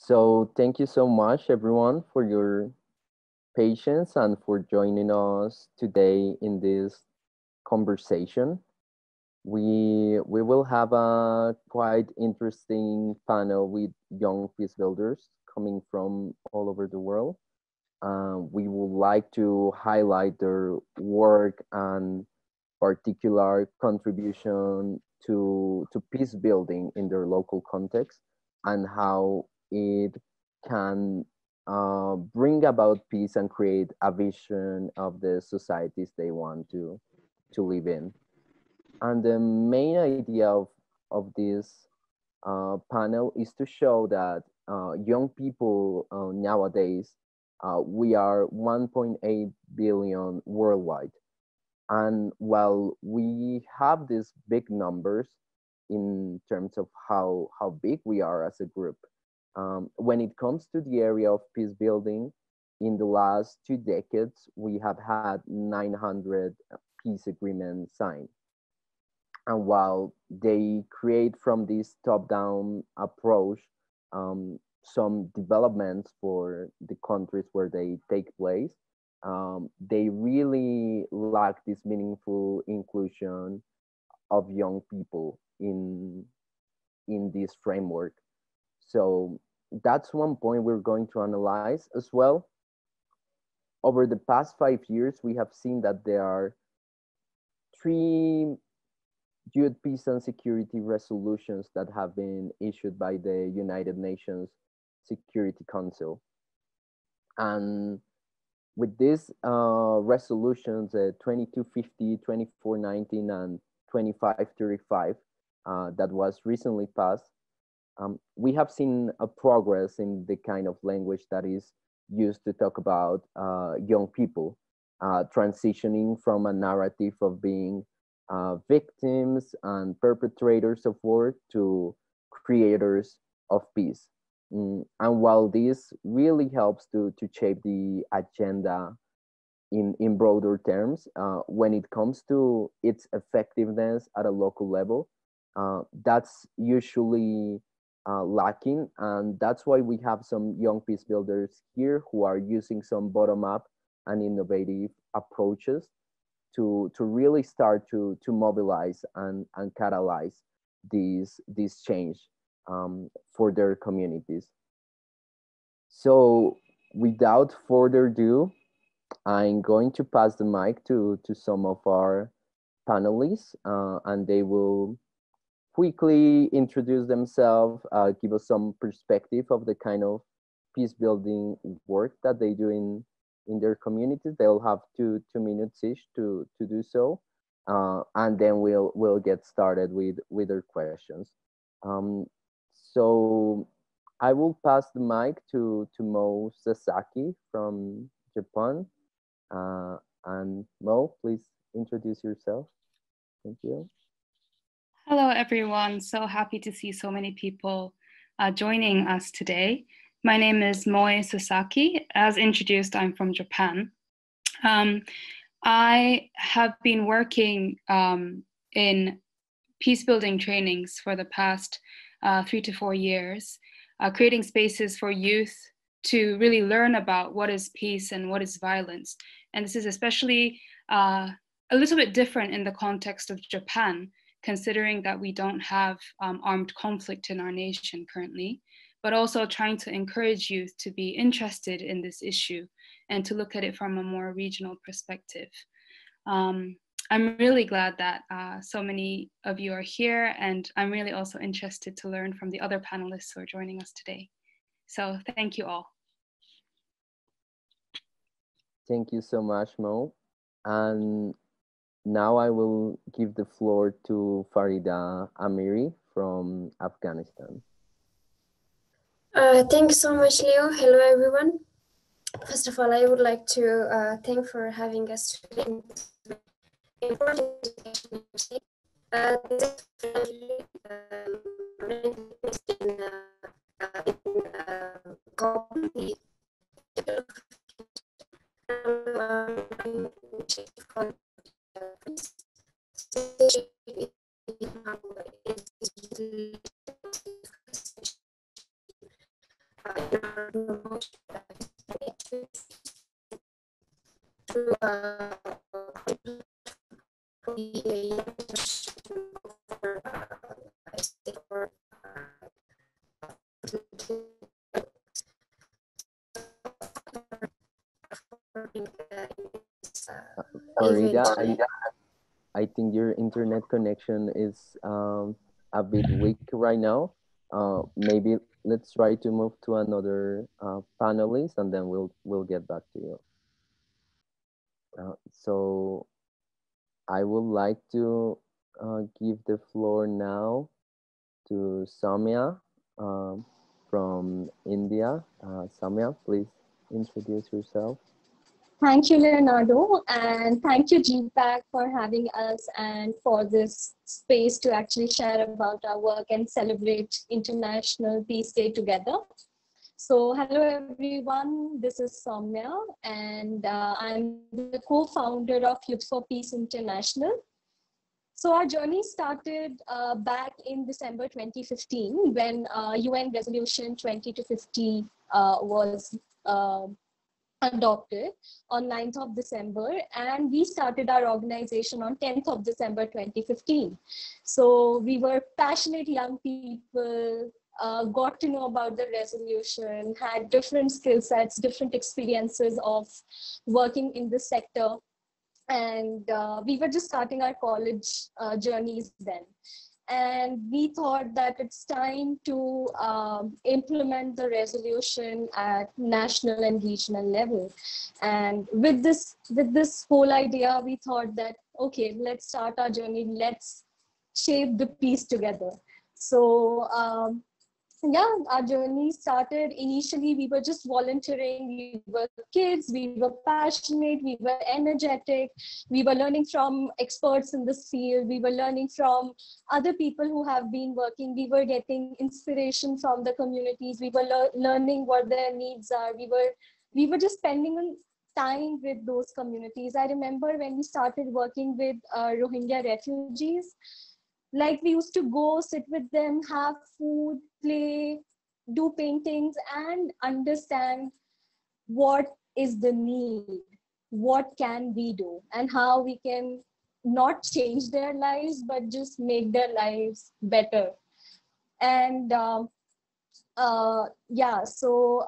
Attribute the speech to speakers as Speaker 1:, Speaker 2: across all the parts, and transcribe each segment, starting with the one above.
Speaker 1: So thank you so much, everyone, for your patience and for joining us today in this conversation. We will have a quite interesting panel with young peace builders coming from all over the world. We would like to highlight their work and particular contribution to peace building in their local context and how it can bring about peace and create a vision of the societies they want to live in. And the main idea of this panel is to show that young people nowadays, we are 1.8 billion worldwide. And while we have these big numbers in terms of how big we are as a group, when it comes to the area of peace building, in the last 2 decades, we have had 900 peace agreements signed. And while they create from this top-down approach some developments for the countries where they take place, they really lack this meaningful inclusion of young people in this framework. So that's one point we're going to analyze as well. Over the past 5 years, we have seen that there are three UN peace and security resolutions that have been issued by the United Nations Security Council. And with these resolutions, 2250, 2419, and 2535, that was recently passed, we have seen a progress in the kind of language that is used to talk about young people, transitioning from a narrative of being victims and perpetrators of war to creators of peace. And while this really helps to shape the agenda in broader terms, when it comes to its effectiveness at a local level, that's usually lacking. And that's why we have some young peace builders here who are using some bottom up and innovative approaches to really start to mobilize and catalyze this change for their communities. So without further ado, I'm going to pass the mic to some of our panelists, and they will quickly introduce themselves, give us some perspective of the kind of peace building work that they do in their communities. They'll have two minutes each to do so, and then we'll get started with their questions. Um, so I will pass the mic to Mo Sasaki from Japan. And Mo, please introduce yourself. Thank you.
Speaker 2: Hello, everyone. So happy to see so many people joining us today. My name is Moe Sasaki. As introduced, I'm from Japan. I have been working in peace building trainings for the past 3 to 4 years, creating spaces for youth to really learn about what is peace and what is violence. And this is especially a little bit different in the context of Japan, considering that we don't have armed conflict in our nation currently, but also trying to encourage youth to be interested in this issue and to look at it from a more regional perspective. I'm really glad that so many of you are here, and I'm really also interested to learn from the other panelists who are joining us today. So thank you all.
Speaker 1: Thank you so much, Mo. And now I will give the floor to Farida Amiri from Afghanistan.
Speaker 3: Thank you so much, Leo. Hello, everyone. First of all, I would like to thank for having us today in this important discussion. This in our promotion to
Speaker 1: Farida, I think your internet connection is a bit weak right now. Maybe let's try to move to another panelist, and then we'll get back to you. So I would like to give the floor now to Samya from India. Samya, please introduce yourself.
Speaker 4: Thank you, Leonardo, and thank you, GPPAC, for having us and for this space to actually share about our work and celebrate International Peace Day together. So, hello everyone, this is Soumya, and I'm the co-founder of Youth for Peace International. So our journey started back in December 2015 when UN Resolution 20-50 was adopted on 9th of December, and we started our organization on 10th of December 2015. So we were passionate young people, got to know about the resolution, had different skill sets, different experiences of working in this sector. And we were just starting our college journeys then. And we thought that it's time to implement the resolution at national and regional level. And with this whole idea, we thought that, okay, let's start our journey. Let's shape the peace together. So yeah, our journey started. Initially, we were just volunteering. We were kids, we were passionate, we were energetic. We were learning from experts in this field. We were learning from other people who have been working. We were getting inspiration from the communities. We were learning what their needs are. We were just spending time with those communities. I remember when we started working with Rohingya refugees, like we used to go sit with them, have food, play, do paintings, and understand what is the need, what can we do, and how we can not change their lives, but just make their lives better. And yeah, so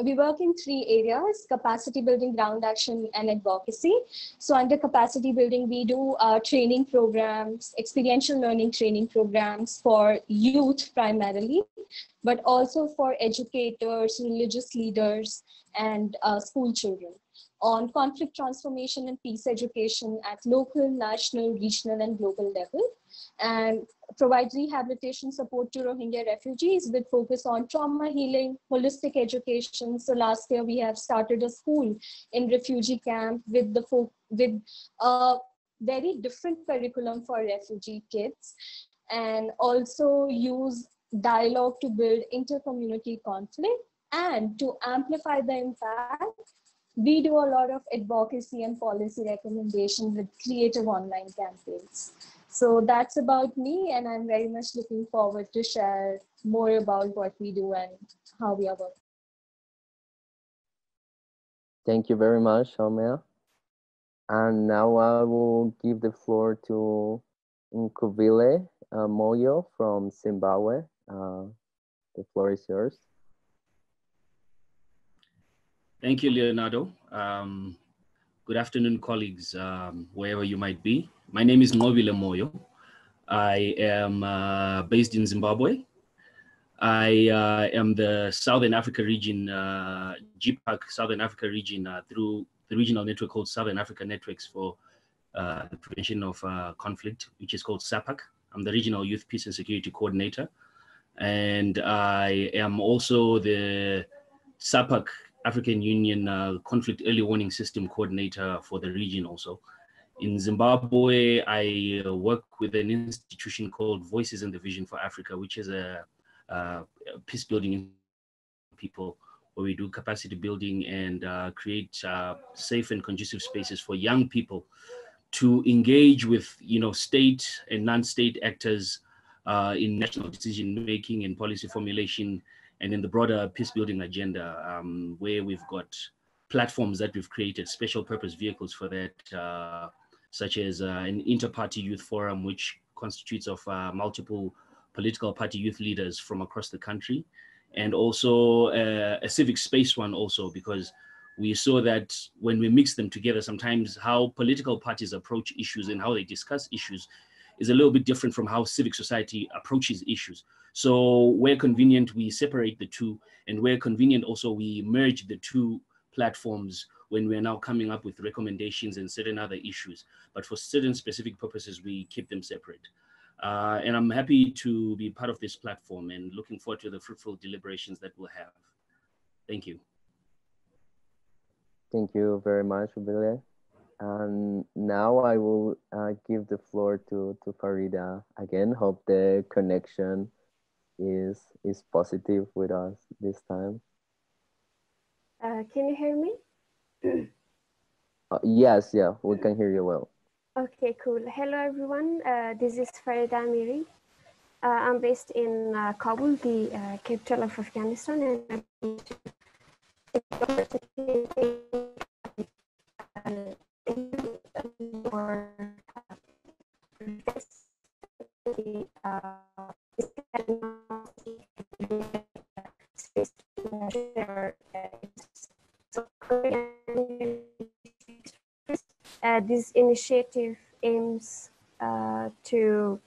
Speaker 4: we work in 3 areas: capacity building, ground action, and advocacy. So under capacity building, we do training programs, experiential learning training programs for youth primarily, but also for educators, religious leaders, and school children on conflict transformation and peace education at local, national, regional, and global level, and provide rehabilitation support to Rohingya refugees with focus on trauma healing, holistic education. So last year we have started a school in refugee camp with a very different curriculum for refugee kids, and also use dialogue to build inter-community conflict. And to amplify the impact, we do a lot of advocacy and policy recommendation with creative online campaigns. So that's about me, and I'm very much looking forward to share more about what we do and how we are working.
Speaker 1: Thank you very much, Soumya. And now I will give the floor to Nkuvile Moyo from Zimbabwe. The floor is yours.
Speaker 5: Thank you, Leonardo. Good afternoon, colleagues, wherever you might be. My name is Nkuvile Moyo. I am based in Zimbabwe. I am the Southern Africa region, GPPAC Southern Africa region, through the regional network called Southern Africa Networks for the Prevention of Conflict, which is called SAPAC. I'm the Regional Youth Peace and Security Coordinator. And I am also the SAPAC African Union Conflict Early Warning System Coordinator for the region also. In Zimbabwe, I work with an institution called Voices in the Vision for Africa, which is a peace building people, where we do capacity building and create safe and conducive spaces for young people to engage with, state and non-state actors in national decision making and policy formulation and in the broader peace building agenda, where we've got platforms that we've created, special purpose vehicles for that, such as an inter-party youth forum, which constitutes of multiple political party youth leaders from across the country, and also a civic space one also, because we saw that when we mix them together, sometimes how political parties approach issues and how they discuss issues is a little bit different from how civic society approaches issues. So where convenient, we separate the two, and where convenient also, we merge the two platforms when we're now coming up with recommendations and certain other issues. But for certain specific purposes, we keep them separate. And I'm happy to be part of this platform and looking forward to the fruitful deliberations that we'll have. Thank you.
Speaker 1: Thank you very much, Ubile. And now I will give the floor to Farida again. Hope the connection is positive with us this time.
Speaker 3: Can you hear me?
Speaker 1: Yes, yeah, we can hear you well.
Speaker 3: Okay, cool. Hello, everyone. This is Farida Amiri. I'm based in Kabul, the capital of Afghanistan, and this initiative aims to,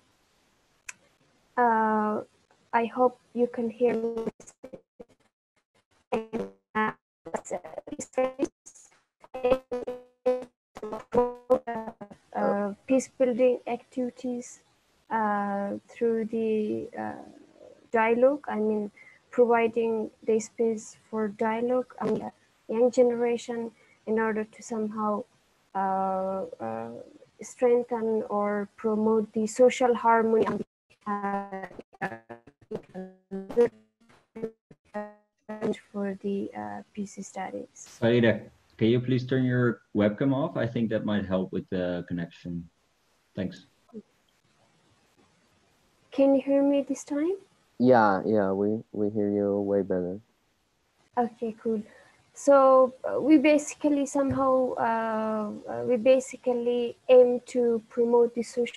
Speaker 3: I hope you can hear me, peace building activities through the dialogue. I mean, providing the space for dialogue among the young generation in order to somehow strengthen or promote the social harmony and for the peace studies.
Speaker 6: Farida, can you please turn your webcam off? I think that might help with the connection. Thanks.
Speaker 3: Can you hear me this time?
Speaker 1: Yeah, we hear you way better.
Speaker 3: Okay, cool. So we basically somehow we basically aim to promote the social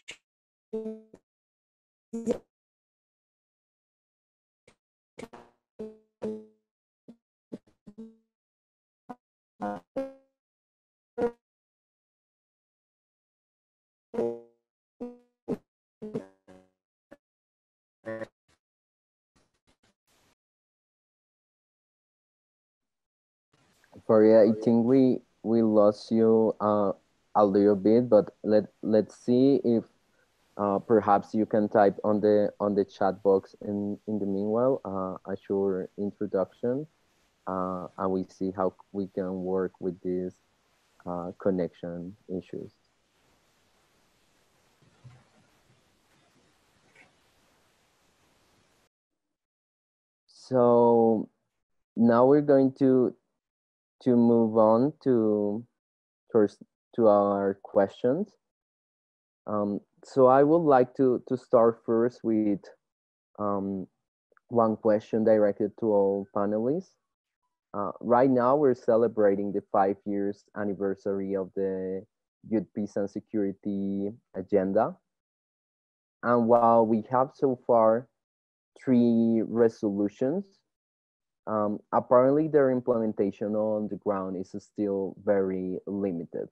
Speaker 1: Faria, I think we lost you a little bit, but let's see if perhaps you can type on the chat box in the meanwhile a short introduction, and we see how we can work with these connection issues. So now we're going to move on to our questions. So I would like to start first with one question directed to all panelists. Right now, we're celebrating the 5 years anniversary of the Youth, Peace and Security Agenda. And while we have so far 3 resolutions, apparently their implementation on the ground is still very limited.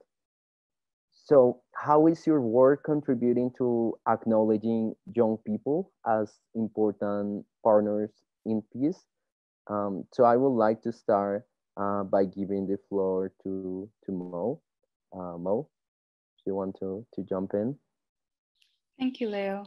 Speaker 1: So how is your work contributing to acknowledging young people as important partners in peace? So I would like to start by giving the floor to Mo. Mo, do you want to jump in?
Speaker 2: Thank you, Leo.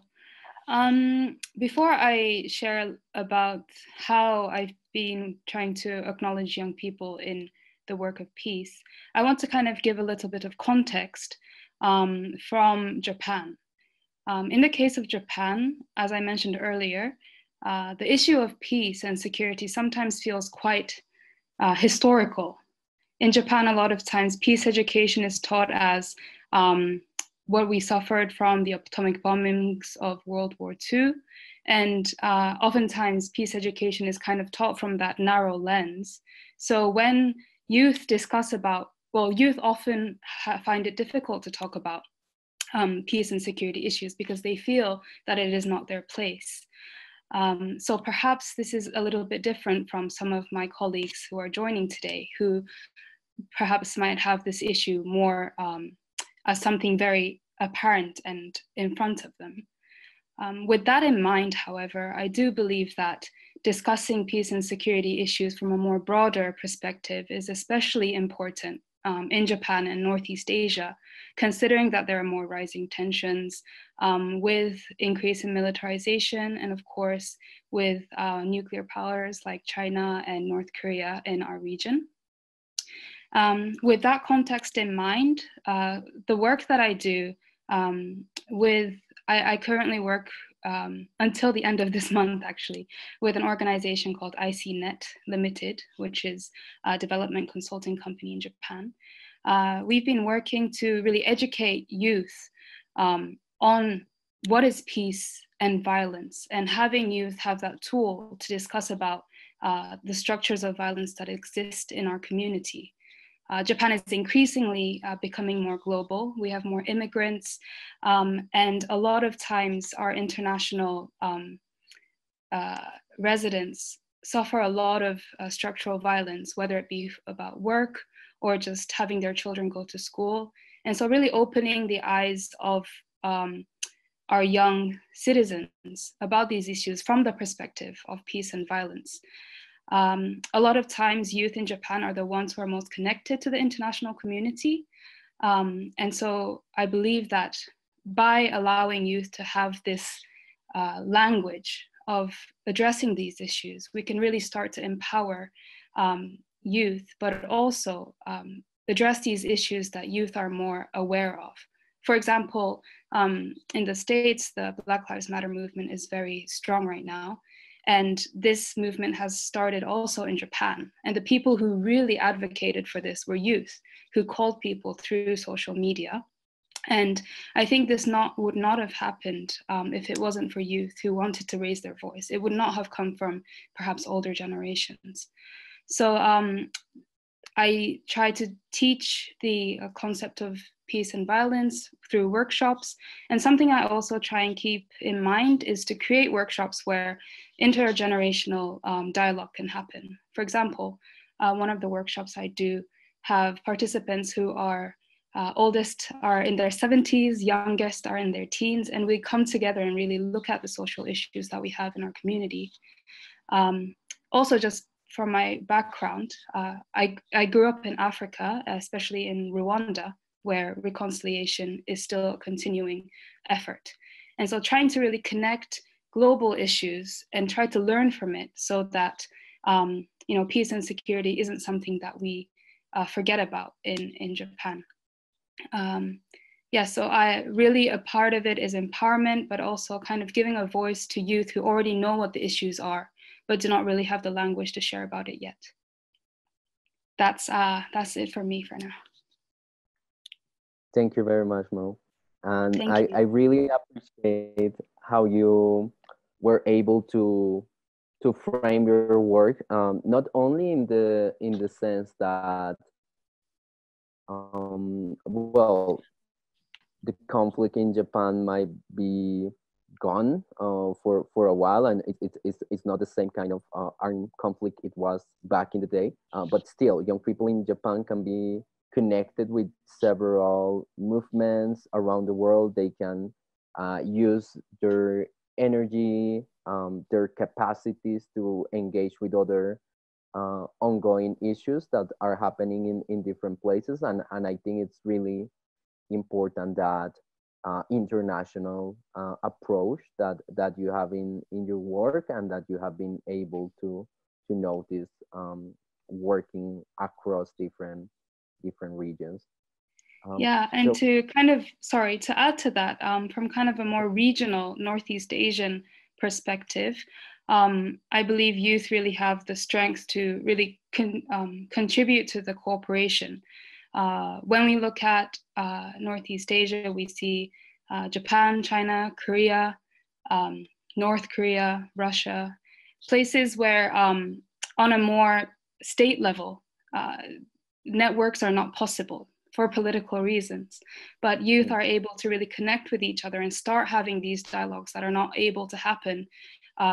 Speaker 2: Before I share about how I've been trying to acknowledge young people in the work of peace, I want to kind of give a little bit of context from Japan. In the case of Japan, as I mentioned earlier, the issue of peace and security sometimes feels quite historical. In Japan, a lot of times peace education is taught as what we suffered from the atomic bombings of World War II, And oftentimes peace education is kind of taught from that narrow lens. So when youth discuss about, well, youth often find it difficult to talk about peace and security issues because they feel that it is not their place. So perhaps this is a little bit different from some of my colleagues who are joining today, who perhaps might have this issue more as something very apparent and in front of them. With that in mind, however, I do believe that discussing peace and security issues from a more broader perspective is especially important in Japan and Northeast Asia, considering that there are more rising tensions with increase in militarization and of course with nuclear powers like China and North Korea in our region. With that context in mind, the work that I do I currently work until the end of this month, actually, with an organization called ICNet Limited, which is a development consulting company in Japan. We've been working to really educate youth on what is peace and violence, and having youth have that tool to discuss about the structures of violence that exist in our community. Japan is increasingly becoming more global. We have more immigrants, and a lot of times our international residents suffer a lot of structural violence, whether it be about work or just having their children go to school. And so really opening the eyes of our young citizens about these issues from the perspective of peace and violence. A lot of times youth in Japan are the ones who are most connected to the international community. And so I believe that by allowing youth to have this language of addressing these issues, we can really start to empower youth, but also address these issues that youth are more aware of. For example, in the States, the Black Lives Matter movement is very strong right now. And this movement has started also in Japan. And the people who really advocated for this were youth, who called people through social media. And I think this would not have happened if it wasn't for youth who wanted to raise their voice. It would not have come from perhaps older generations. So I try to teach the concept of peace and violence through workshops. And something I also try and keep in mind is to create workshops where intergenerational dialogue can happen. For example, one of the workshops I do have participants who are oldest are in their 70s, youngest are in their teens, and we come together and really look at the social issues that we have in our community. Also, just from my background, I grew up in Africa, especially in Rwanda, where reconciliation is still a continuing effort. And so trying to really connect global issues and try to learn from it so that peace and security isn't something that we forget about in Japan. So a part of it is empowerment, but also kind of giving a voice to youth who already know what the issues are, but do not really have the language to share about it yet. That's it for me for now.
Speaker 1: Thank you very much, Mo. And I really appreciate how you were able to frame your work, not only in the sense that well, the conflict in Japan might be gone for a while, and it's not the same kind of armed conflict it was back in the day, but still young people in Japan can be connected with several movements around the world. They can use their energy, their capacities to engage with other ongoing issues that are happening in different places. And I think it's really important that international approach that you have in your work, and that you have been able to notice working across different regions.
Speaker 2: And to add to that, from kind of a more regional Northeast Asian perspective, I believe youth really have the strength to really contribute to the cooperation. When we look at Northeast Asia, we see Japan, China, Korea, North Korea, Russia, places where on a more state level, networks are not possible for political reasons, but youth are able to really connect with each other and start having these dialogues that are not able to happen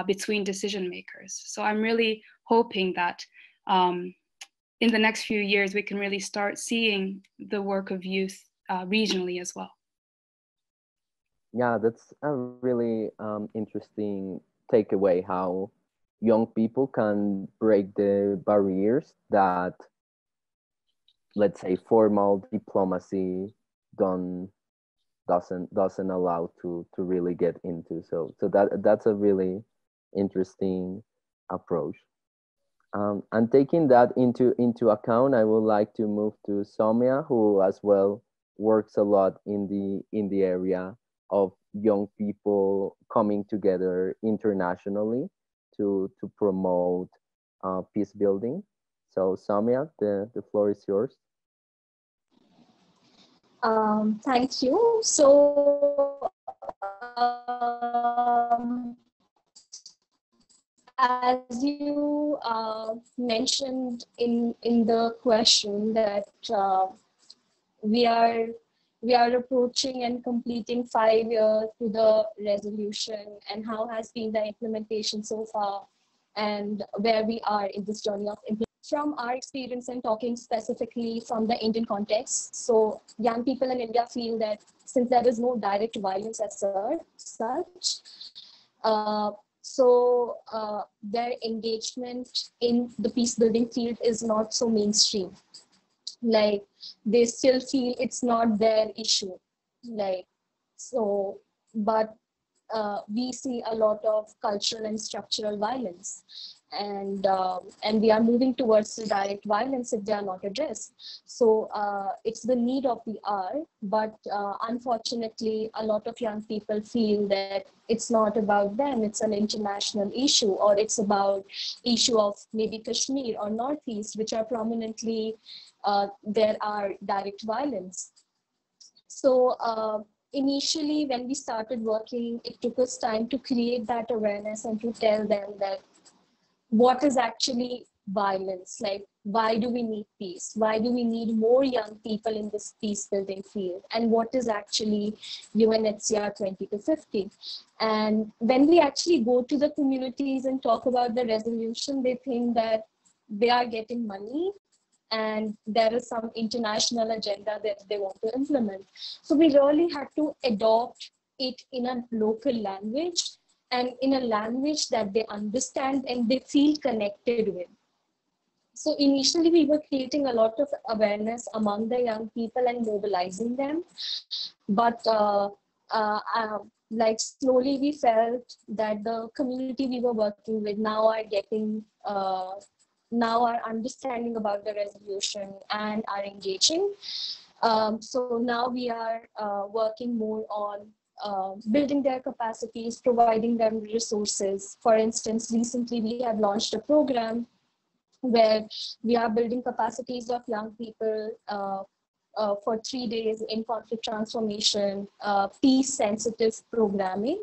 Speaker 2: between decision makers. So I'm really hoping that in the next few years, we can really start seeing the work of youth regionally as well.
Speaker 1: Yeah, that's a really interesting takeaway, how young people can break the barriers that, let's say, formal diplomacy doesn't allow to really get into. So that's a really interesting approach. And taking that into account, I would like to move to Soumya, who as well works a lot in the area of young people coming together internationally to promote peace building. So Soumya, the floor is yours.
Speaker 4: Thank you. So as you mentioned in the question that we are approaching and completing 5 years to the resolution, and how has been the implementation so far, and where we are in this journey of implementation. From our experience and talking specifically from the Indian context, so young people in India feel that since there is no direct violence as such, their engagement in the peace building field is not so mainstream. Like, they still feel it's not their issue. Like, so, but we see a lot of cultural and structural violence, and we are moving towards the direct violence if they are not addressed. So it's the need of the hour, but unfortunately, a lot of young people feel that it's not about them, it's an international issue, or it's about issue of maybe Kashmir or Northeast, which are prominently, there are direct violence. So initially, when we started working, it took us time to create that awareness and to tell them that what is actually violence, like why do we need peace, why do we need more young people in this peace building field, and what is actually UNHCR 20 to 50. And when we actually go to the communities and talk about the resolution, they think that they are getting money and there is some international agenda that they want to implement. So we really had to adopt it in a local language, and in a language that they understand and they feel connected with. So initially, we were creating a lot of awareness among the young people and mobilizing them. But like, slowly we felt that the community we were working with now are getting, now are understanding about the resolution and are engaging. So now we are working more on building their capacities, providing them resources. For instance, recently we have launched a program where we are building capacities of young people for 3 days in conflict transformation, peace-sensitive programming.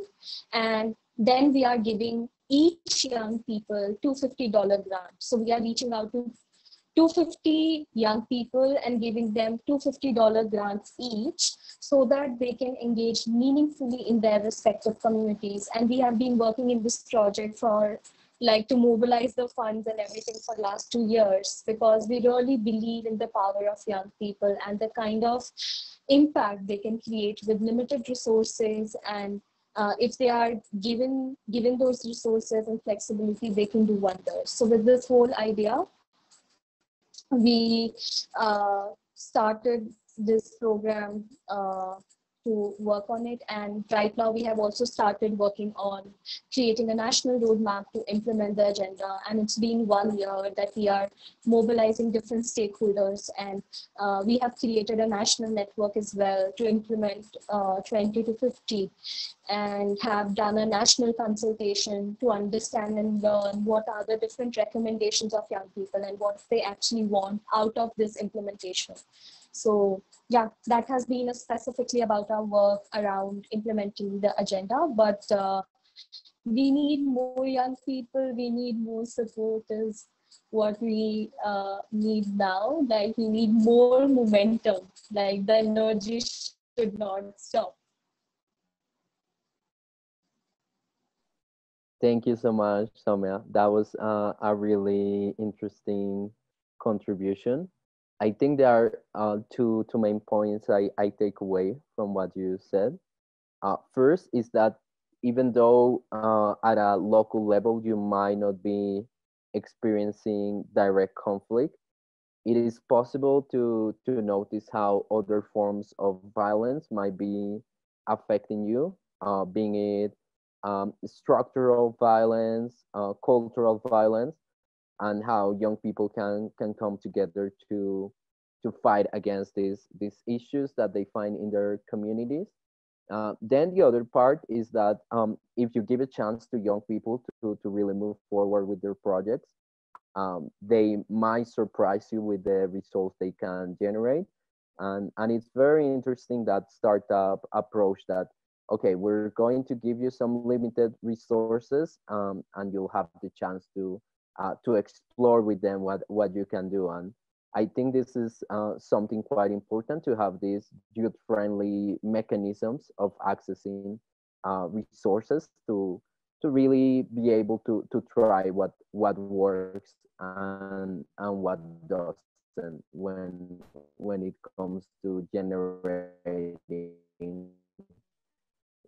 Speaker 4: And then we are giving each young people $250 grant. So we are reaching out to 250 young people and giving them $250 grants each, so that they can engage meaningfully in their respective communities. And we have been working in this project for, like, to mobilize the funds and everything for the last 2 years, because we really believe in the power of young people and the kind of impact they can create with limited resources. And if they are given those resources and flexibility, they can do wonders. So with this whole idea, we started this program to work on it. And right now we have also started working on creating a national roadmap to implement the agenda. And it's been 1 year that we are mobilizing different stakeholders. And we have created a national network as well to implement 20 to 50, and have done a national consultation to understand and learn what are the different recommendations of young people and what they actually want out of this implementation. So yeah, that has been specifically about our work around implementing the agenda. But we need more young people, we need more support is what we need now. Like we need more momentum, like the energy should not stop.
Speaker 1: Thank you so much, Soumya. That was a really interesting contribution. I think there are two main points I take away from what you said. First is that even though at a local level you might not be experiencing direct conflict, it is possible to notice how other forms of violence might be affecting you, being it structural violence, cultural violence, and how young people can come together to fight against these issues that they find in their communities. Then the other part is that if you give a chance to young people to really move forward with their projects, they might surprise you with the results they can generate. And it's very interesting that startup approach that, okay, we're going to give you some limited resources and you'll have the chance to explore with them what you can do. And I think this is something quite important to have these youth-friendly mechanisms of accessing resources to really be able to try what works and what doesn't when it comes to generating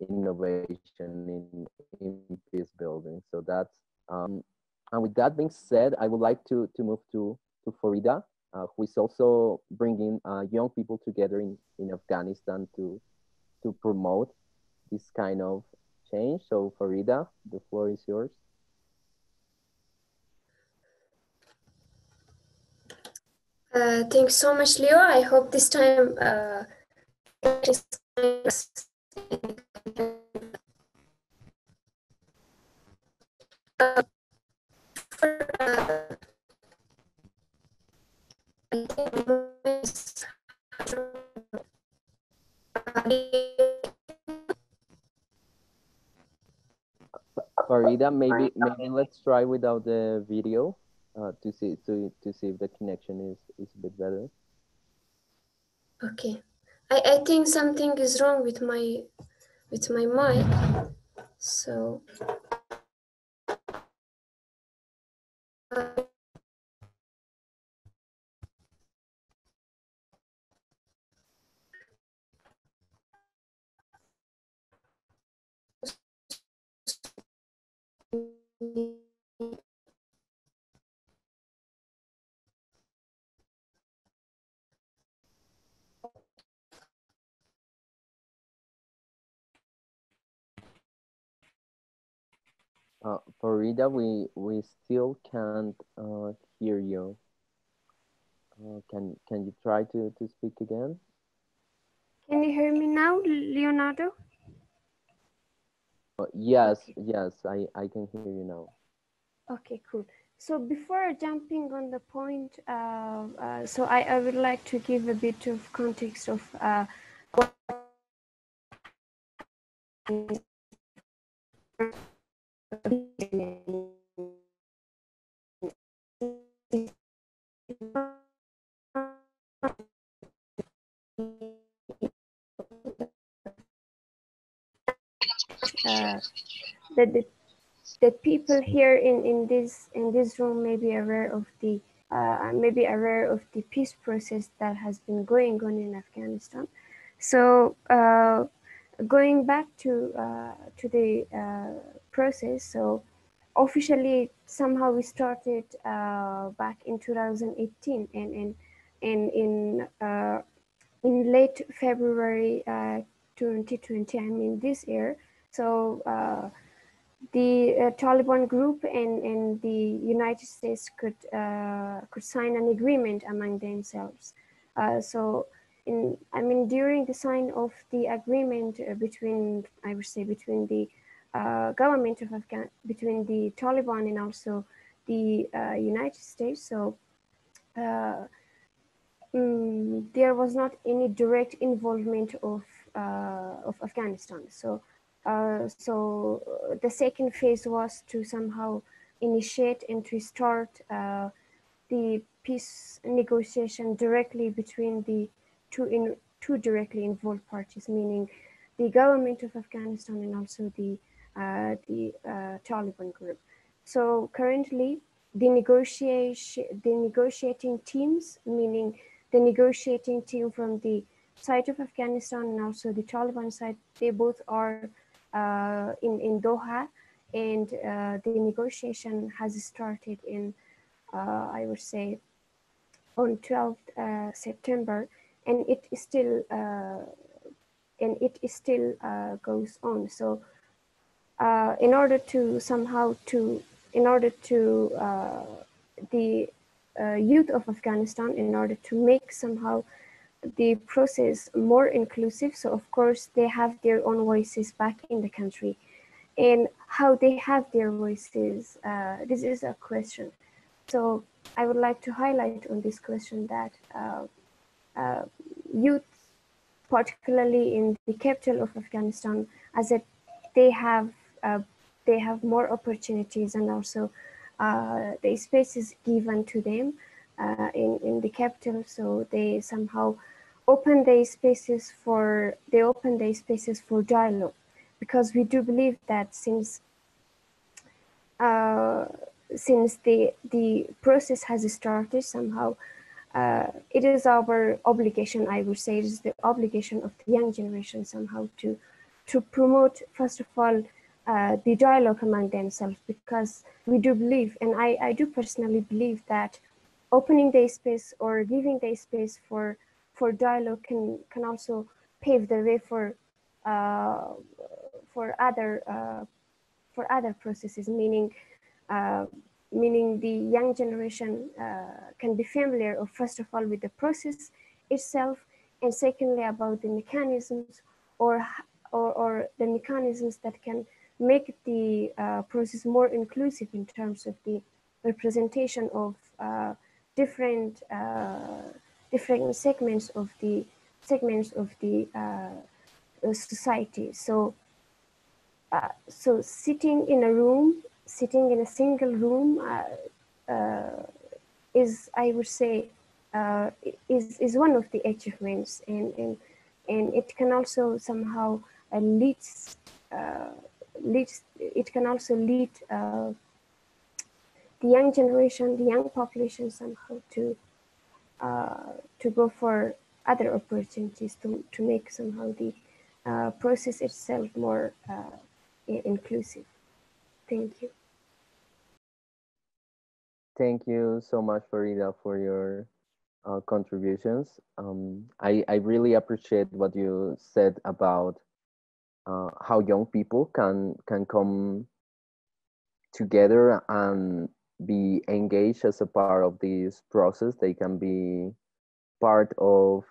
Speaker 1: innovation in peace building. So that's and with that being said, I would like to move to Farida, who is also bringing young people together in Afghanistan to promote this kind of change. So Farida, the floor is yours.
Speaker 3: Thanks so much, Leo. I hope this time
Speaker 1: Farida, maybe let's try without the video to see if the connection is a bit better.
Speaker 3: Okay, I think something is wrong with my mic. So
Speaker 1: Farida, we still can't hear you. Can you try to speak again?
Speaker 3: can you hear me now, Leonardo?
Speaker 1: Yes, I can hear you now.
Speaker 3: Okay, cool. So before jumping on the point, so I would like to give a bit of context of what that people here in this room may be aware of the peace process that has been going on in Afghanistan. So going back to the process, so officially somehow we started back in 2018, and in late February 2020, I mean this year. So the Taliban group and the United States could sign an agreement among themselves. So during the sign of the agreement between, I would say, between the government of between the Taliban and also the United States. So there was not any direct involvement of Afghanistan. So So the second phase was to somehow initiate and to start the peace negotiation directly between the two directly involved parties, meaning the government of Afghanistan and also the Taliban group. So currently, the negotiating teams, meaning the negotiating team from the side of Afghanistan and also the Taliban side, they both are in Doha, and the negotiation has started in, I would say, on 12th September, and it is still goes on. So in order to somehow the youth of Afghanistan, in order to make somehow the process more inclusive, so of course they have their own voices back in the country, and how they have their voices, this is a question. So I would like to highlight on this question that youth, particularly in the capital of Afghanistan, as they have more opportunities, and also the space is given to them in the capital. So they somehow open their spaces for dialogue, because we do believe that since the process has started, somehow it is our obligation, I would say, it is the obligation of the young generation somehow to promote, first of all, the dialogue among themselves, because we do believe, and I do personally believe, that opening the space or giving the space for dialogue can also pave the way for other processes, meaning the young generation can be familiar of, first of all, with the process itself, and secondly about the mechanisms or the mechanisms that can make the process more inclusive in terms of the representation of different segments of the society. So sitting in a single room is, I would say, is one of the achievements, and it can also somehow lead the young generation, the young population, somehow to go for other opportunities to make somehow the process itself more inclusive. Thank you.
Speaker 1: Thank you so much, Farida, for your contributions. I really appreciate what you said about how young people can come together and be engaged as a part of this process. They can be part of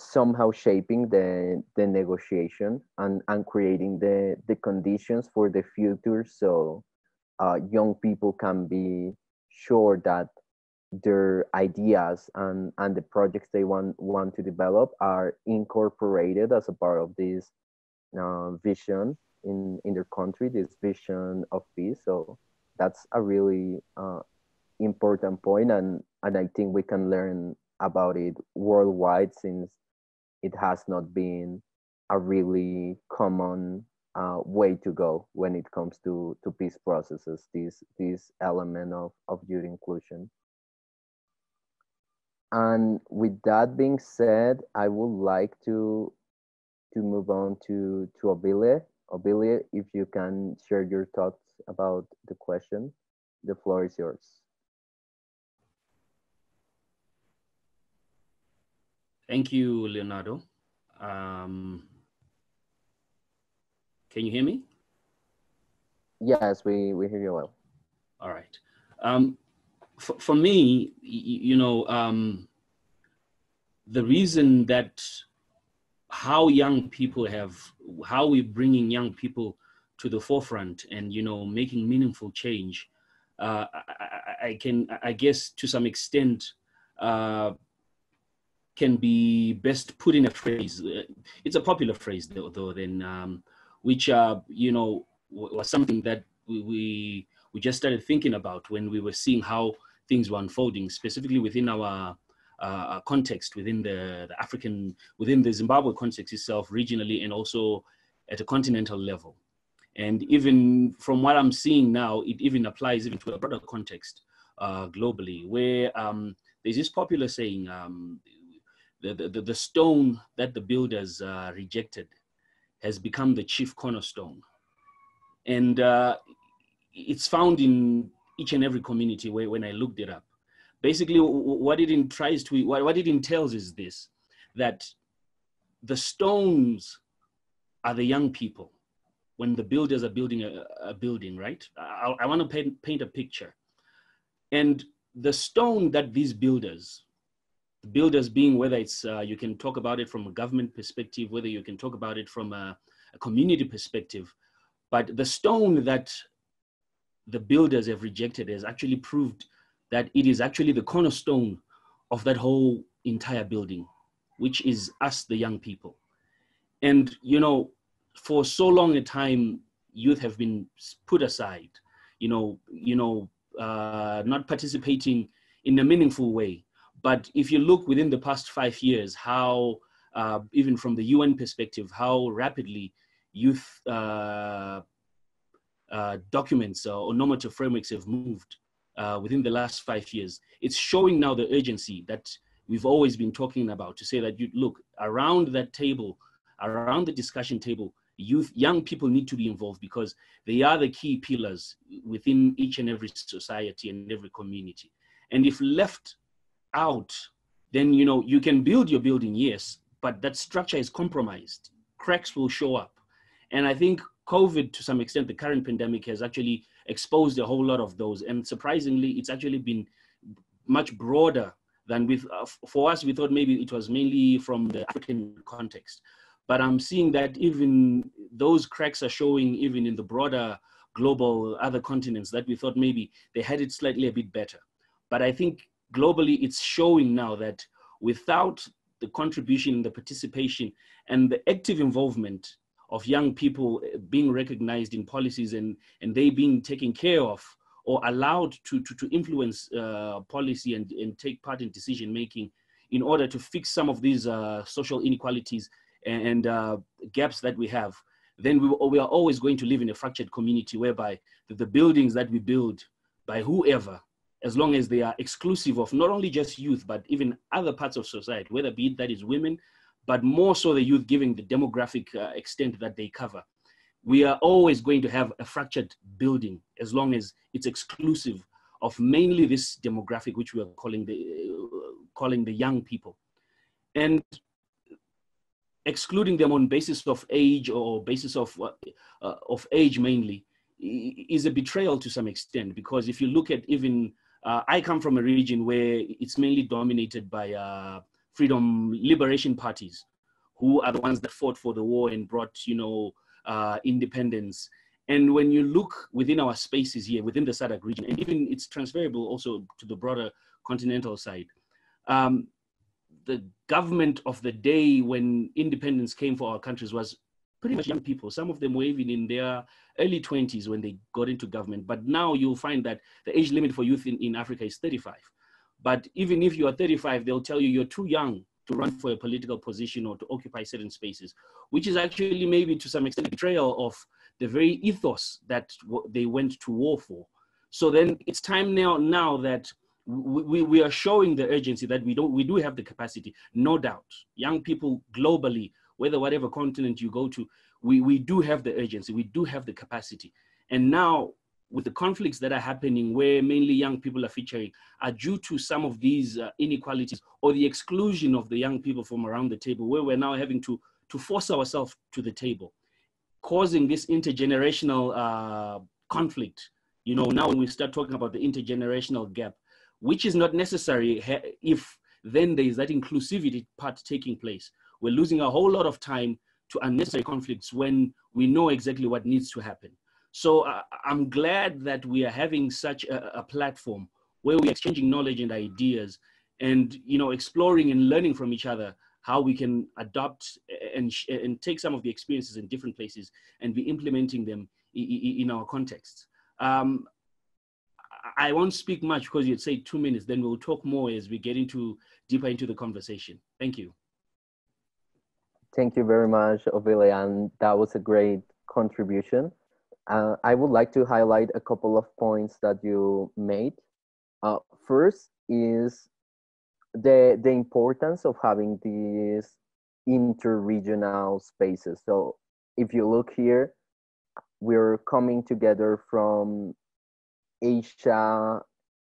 Speaker 1: somehow shaping the negotiation and creating the conditions for the future, so young people can be sure that their ideas and the projects they want to develop are incorporated as a part of this vision in their country, this vision of peace. So that's a really important point, and I think we can learn about it worldwide, since it has not been a really common way to go when it comes to peace processes, this element of youth inclusion. And with that being said, I would like to move on to Obile. Obile, if you can share your thoughts about the question, the floor is yours.
Speaker 5: Thank you, Leonardo. Can you hear me?
Speaker 1: Yes, we hear you well.
Speaker 5: All right. For me, you know, the reason that how we're bringing young people to the forefront and, you know, making meaningful change, I guess to some extent, can be best put in a phrase. It's a popular phrase, though which you know, was something that we just started thinking about when we were seeing how things were unfolding, specifically within our context, within the Zimbabwe context itself, regionally, and also at a continental level. And even from what I'm seeing now, it even applies even to a broader context globally, where there's this popular saying, the stone that the builders rejected has become the chief cornerstone. And it's found in each and every community where, when I looked it up. Basically, what it entails is this, that the stones are the young people when the builders are building a building, right? I want to paint a picture. And the stone that these builders being, whether it's, you can talk about it from a government perspective, whether you can talk about it from a community perspective, but the stone that the builders have rejected has actually proved that it is actually the cornerstone of that whole entire building, which is us, the young people. And, you know, for so long a time, youth have been put aside, not participating in a meaningful way. But if you look within the past 5 years, how, even from the UN perspective, how rapidly youth documents or normative frameworks have moved within the last 5 years, it's showing now the urgency that we've always been talking about, to say that, you look, around that table, around the discussion table, young people need to be involved, because they are the key pillars within each and every society and every community. And if left out, then, you know, you can build your building, yes, but that structure is compromised. Cracks will show up. And I think COVID, to some extent, the current pandemic, has actually exposed a whole lot of those. And surprisingly, it's actually been much broader than for us. We thought maybe it was mainly from the African context. But I'm seeing that even those cracks are showing even in the broader global other continents that we thought maybe they had it slightly a bit better. But I think globally it's showing now that without the contribution, the participation, and the active involvement of young people being recognized in policies and they being taken care of or allowed to influence policy and take part in decision making in order to fix some of these social inequalities and gaps that we have, then we are always going to live in a fractured community whereby the buildings that we build by whoever, as long as they are exclusive of not only just youth, but even other parts of society, whether be it that is women, but more so the youth, given the demographic extent that they cover, we are always going to have a fractured building as long as it's exclusive of mainly this demographic, which we are calling the young people. And excluding them on basis of age or basis of age mainly is a betrayal to some extent, because if you look at even, I come from a region where it's mainly dominated by freedom liberation parties, who are the ones that fought for the war and brought, independence. And when you look within our spaces here, within the SADC region, and even it's transferable also to the broader continental side, the government of the day when independence came for our countries was pretty much young people. Some of them were even in their early 20s when they got into government. But now you'll find that the age limit for youth in Africa is 35. But even if you are 35, they'll tell you you're too young to run for a political position or to occupy certain spaces, which is actually maybe to some extent a betrayal of the very ethos that they went to war for. So then it's time now that we are showing the urgency that we do have the capacity, no doubt. Young people globally, whatever continent you go to, we do have the urgency, we do have the capacity. And now with the conflicts that are happening where mainly young people are featuring are due to some of these inequalities or the exclusion of the young people from around the table, where we're now having to force ourselves to the table, causing this intergenerational conflict. You know, now when we start talking about the intergenerational gap, which is not necessary if then there is that inclusivity part taking place. We're losing a whole lot of time to unnecessary conflicts when we know exactly what needs to happen. So I'm glad that we are having such a platform where we're exchanging knowledge and ideas and exploring and learning from each other how we can adopt and take some of the experiences in different places and be implementing them in our contexts. I won't speak much because you'd say 2 minutes, then we'll talk more as we get deeper into the conversation. Thank you.
Speaker 1: Thank you very much, Ovilia, and that was a great contribution. I would like to highlight a couple of points that you made. First is the importance of having these interregional spaces. So if you look here, we're coming together from Asia,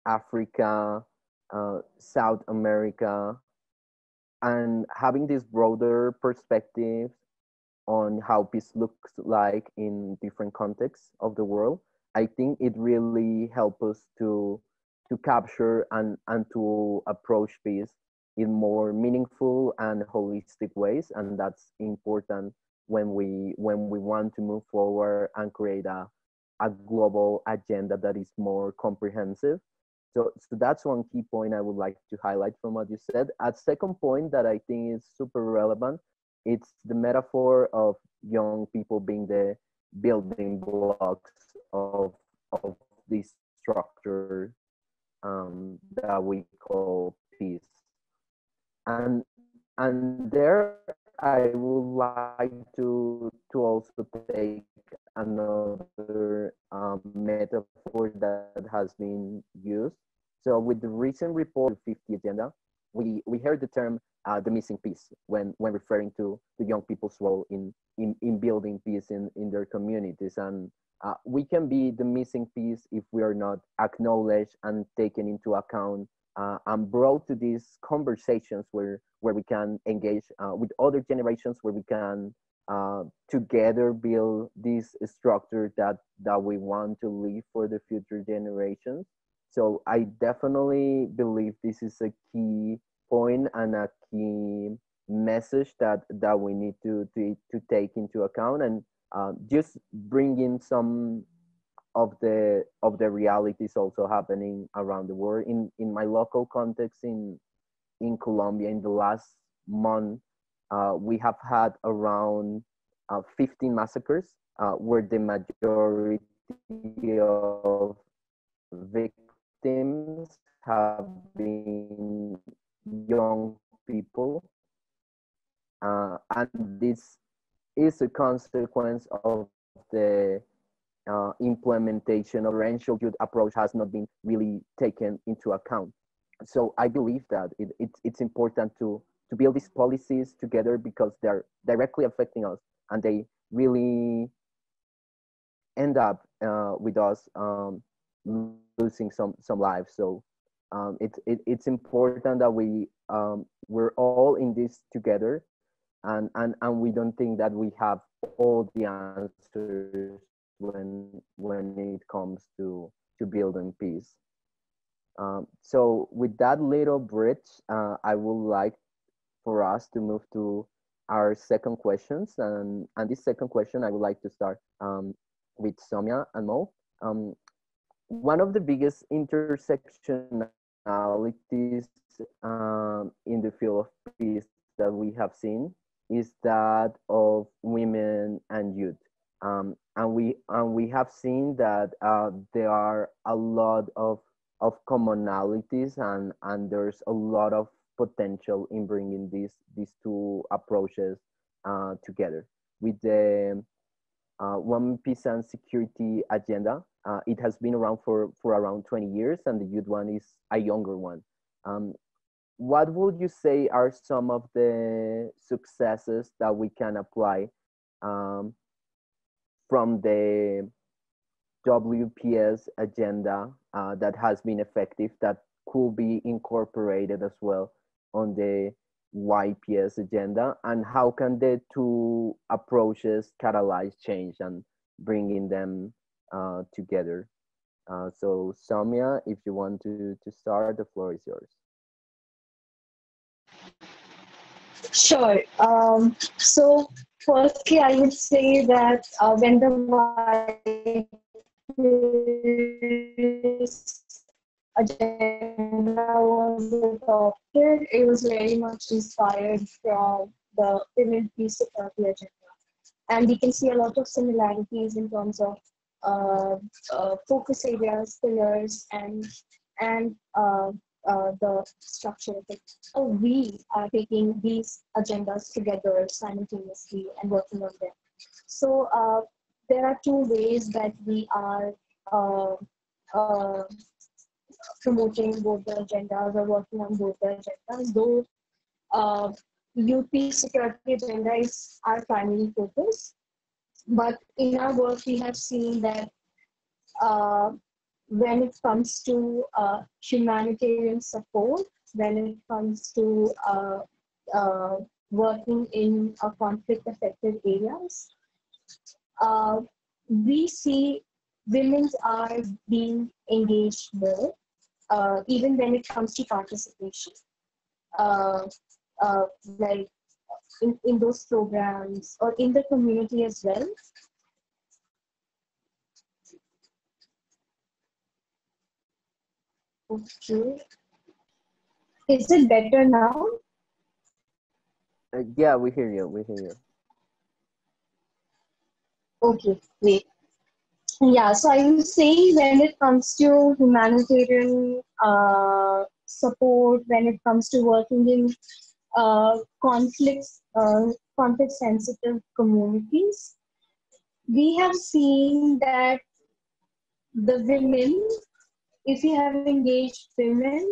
Speaker 1: Africa, South America, and having this broader perspective on how peace looks like in different contexts of the world. I think it really helps us to capture and to approach peace in more meaningful and holistic ways, and that's important when we want to move forward and create a global agenda that is more comprehensive. So that's one key point I would like to highlight from what you said. A second point that I think is super relevant, it's the metaphor of young people being the building blocks of this structure that we call peace. And there I would like to also take another metaphor that has been used. So with the recent report 50 agenda, we heard the term the missing piece when referring to the young people's role in building peace in their communities. And we can be the missing piece if we are not acknowledged and taken into account and brought to these conversations where we can engage with other generations, where we can together build this structure that we want to leave for the future generations. So I definitely believe this is a key point and a key message that we need to take into account, and just bringing some of the realities also happening around the world. In my local context in Colombia, in the last month, we have had around 15 massacres where the majority of victims have been young people. And this is a consequence of the implementation of differential youth approach has not been really taken into account. So I believe that it's important to build these policies together because they're directly affecting us, and they really end up with us losing some lives. So it's important that we're all in this together, and we don't think that we have all the answers when it comes to building peace. So with that little bridge, I would like for us to move to our second questions, and this second question I would like to start with Soumya and Mo. One of the biggest intersectionalities in the field of peace that we have seen is that of women and youth. And we have seen that there are a lot of commonalities, and there's a lot of potential in bringing these two approaches together. With the One Peace and Security agenda, it has been around for around 20 years, and the youth one is a younger one. What would you say are some of the successes that we can apply from the WPS agenda that has been effective, that could be incorporated as well on the YPS agenda, and how can the two approaches catalyze change and bringing them together? So Soumya, if you want to start, the floor is yours.
Speaker 4: Sure. So firstly, I would say that when the agenda was adopted, it was very much inspired from the Women Peace Security agenda. And we can see a lot of similarities in terms of focus areas, pillars, and the structure of it. So we are taking these agendas together simultaneously and working on them. So there are two ways that we are promoting both the agendas or working on both the agendas. Though youth peace security agenda is our primary focus, but in our work we have seen that when it comes to humanitarian support, when it comes to working in conflict-affected areas, we see women are being engaged more, even when it comes to participation. Like in those programs or in the community as well. Okay. Is it better now?
Speaker 1: Yeah, we hear you. We hear you.
Speaker 4: Okay, great. Yeah, so I was saying when it comes to humanitarian support, when it comes to working in conflict-sensitive communities, we have seen that the women, if you have engaged women,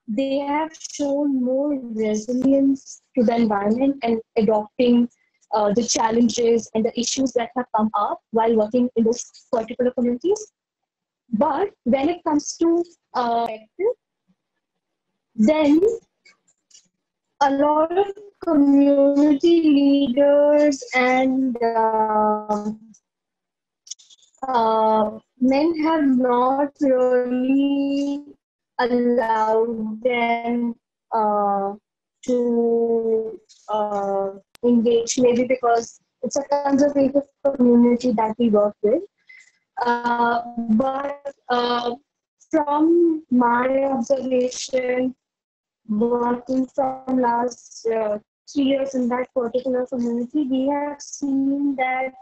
Speaker 4: they have shown more resilience to the environment and adopting the challenges and the issues that have come up while working in those particular communities. But when it comes to then a lot of community leaders and men have not really allowed them to engage, maybe because it's a conservative community that we work with. But from my observation, working from last 3 years in that particular community, we have seen that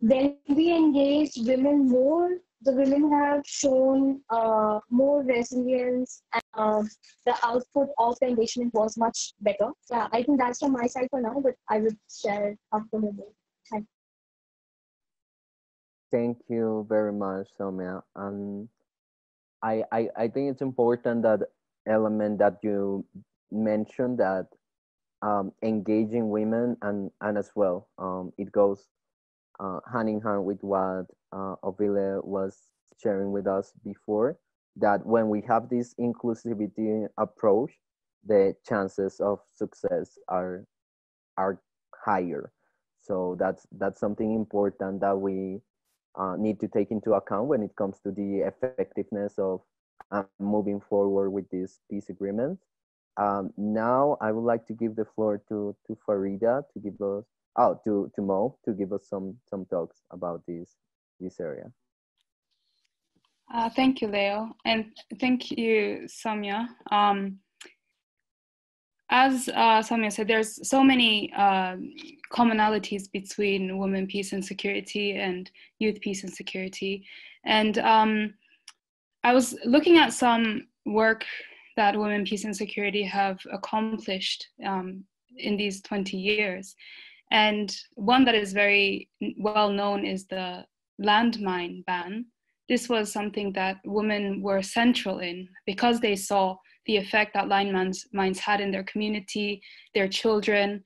Speaker 4: when we engage women more, the women have shown more resilience, and the output of the engagement was much better. Yeah, I think that's from my side for now, but I would share it after the break.
Speaker 1: Thank you very much, Soumya. I think it's important that element that you mentioned, that engaging women and as well it goes hand in hand with what Ovile was sharing with us before, that when we have this inclusivity approach, the chances of success are higher. So that's something important that we need to take into account when it comes to the effectiveness of moving forward with this peace agreement. Now I would like to give the floor to Farida to give us to Mo to give us some talks about this area.
Speaker 2: Thank you, Leo, and thank you, Soumya. As Soumya said, there's so many commonalities between women, peace and security and youth, peace and security. And I was looking at some work that women, peace and security have accomplished in these 20 years. And one that is very well known is the Landmine Ban. This was something that women were central in because they saw the effect that landmines had in their community, their children,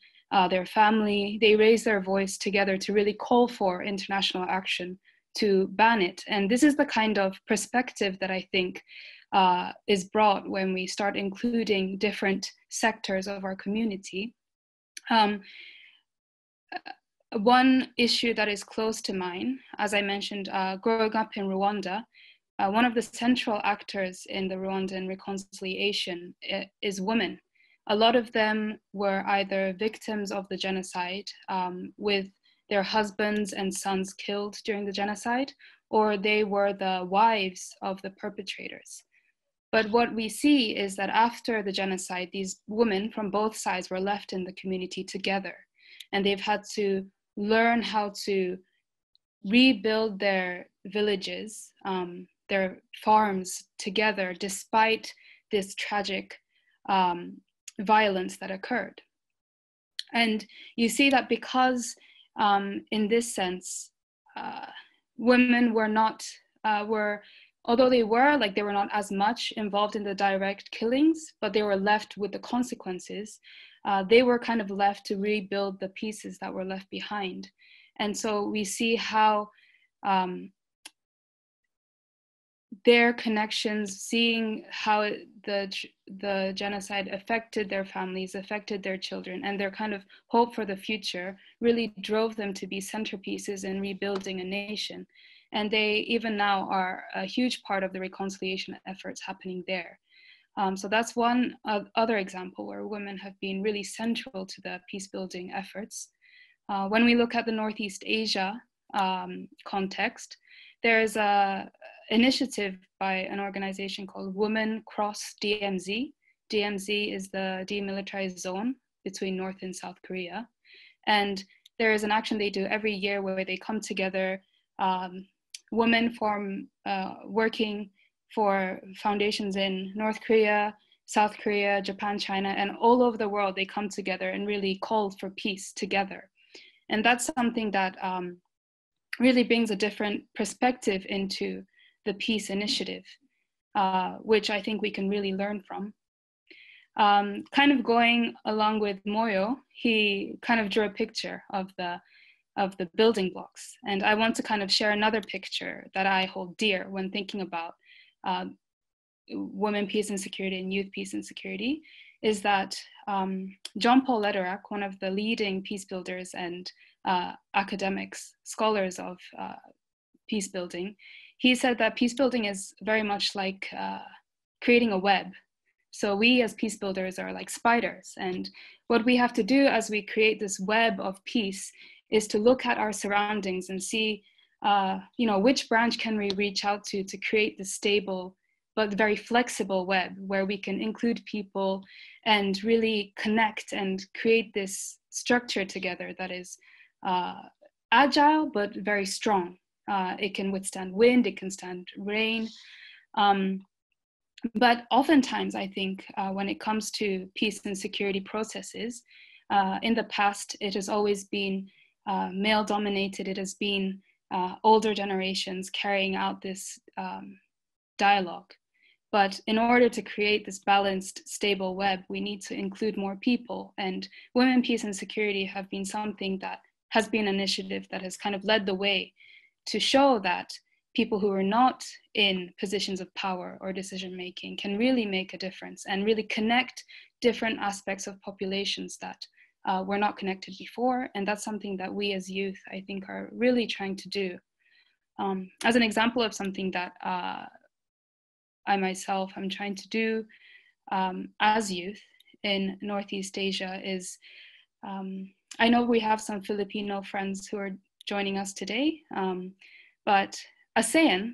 Speaker 2: their family. They raised their voice together to really call for international action to ban it. And this is the kind of perspective that I think is brought when we start including different sectors of our community. One issue that is close to mine, as I mentioned, growing up in Rwanda, one of the central actors in the Rwandan reconciliation is women. A lot of them were either victims of the genocide with their husbands and sons killed during the genocide, or they were the wives of the perpetrators. But what we see is that after the genocide, these women from both sides were left in the community together, and they've had to learn how to rebuild their villages, their farms together, despite this tragic violence that occurred. And you see that because in this sense, women were not, although they were not as much involved in the direct killings, but they were left with the consequences. They were kind of left to rebuild the pieces that were left behind. And so we see how their connections, seeing how the genocide affected their families, affected their children, and their kind of hope for the future really drove them to be centerpieces in rebuilding a nation. And they even now are a huge part of the reconciliation efforts happening there. So that's one other example where women have been really central to the peace building efforts. When we look at the Northeast Asia context, there's an initiative by an organization called Women Cross Dmz. DMZ is the demilitarized zone between North and South Korea. And there is an action they do every year where they come together, women form working for foundations in North Korea, South Korea, Japan, China, and all over the world. They come together and really call for peace together. And that's something that really brings a different perspective into the peace initiative, which I think we can really learn from. Kind of going along with Moyo, he kind of drew a picture of the building blocks. And I want to kind of share another picture that I hold dear when thinking about women, peace and security, and youth, peace and security, is that John Paul Lederach, one of the leading peace builders and academics, scholars of peace building, he said that peace building is very much like creating a web. So we as peace builders are like spiders. And what we have to do as we create this web of peace is to look at our surroundings and see, which branch can we reach out to create this stable but very flexible web where we can include people and really connect and create this structure together that is agile but very strong. It can withstand wind, it can stand rain. But oftentimes, I think, when it comes to peace and security processes, in the past, it has always been male-dominated. It has been older generations carrying out this dialogue. But in order to create this balanced, stable web, we need to include more people. And women, peace and security have been something that has been an initiative that has kind of led the way to show that people who are not in positions of power or decision-making can really make a difference and really connect different aspects of populations that were not connected before. And that's something that we as youth, I think, are really trying to do. As an example of something that I myself am trying to do as youth in Northeast Asia is, I know we have some Filipino friends who are joining us today, but ASEAN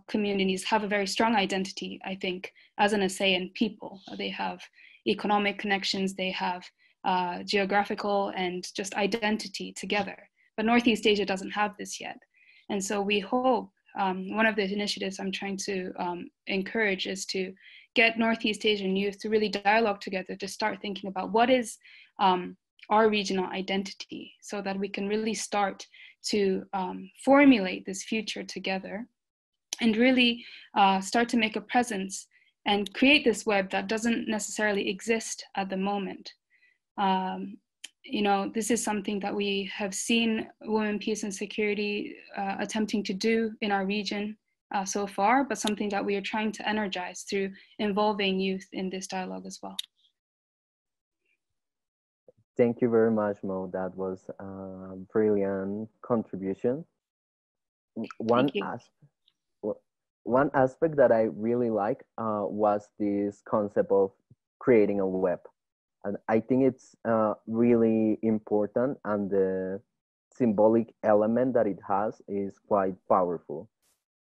Speaker 2: communities have a very strong identity, I think, as an ASEAN people. They have economic connections, they have geographical and just identity together. But Northeast Asia doesn't have this yet. And so we hope, one of the initiatives I'm trying to encourage is to get Northeast Asian youth to really dialogue together, to start thinking about what is our regional identity, so that we can really start to formulate this future together and really start to make a presence and create this web that doesn't necessarily exist at the moment. This is something that we have seen women, peace and security attempting to do in our region so far, but something that we are trying to energize through involving youth in this dialogue as well.
Speaker 1: Thank you very much, Mo. That was a brilliant contribution. One aspect that I really like was this concept of creating a web. And I think it's really important, and the symbolic element that it has is quite powerful.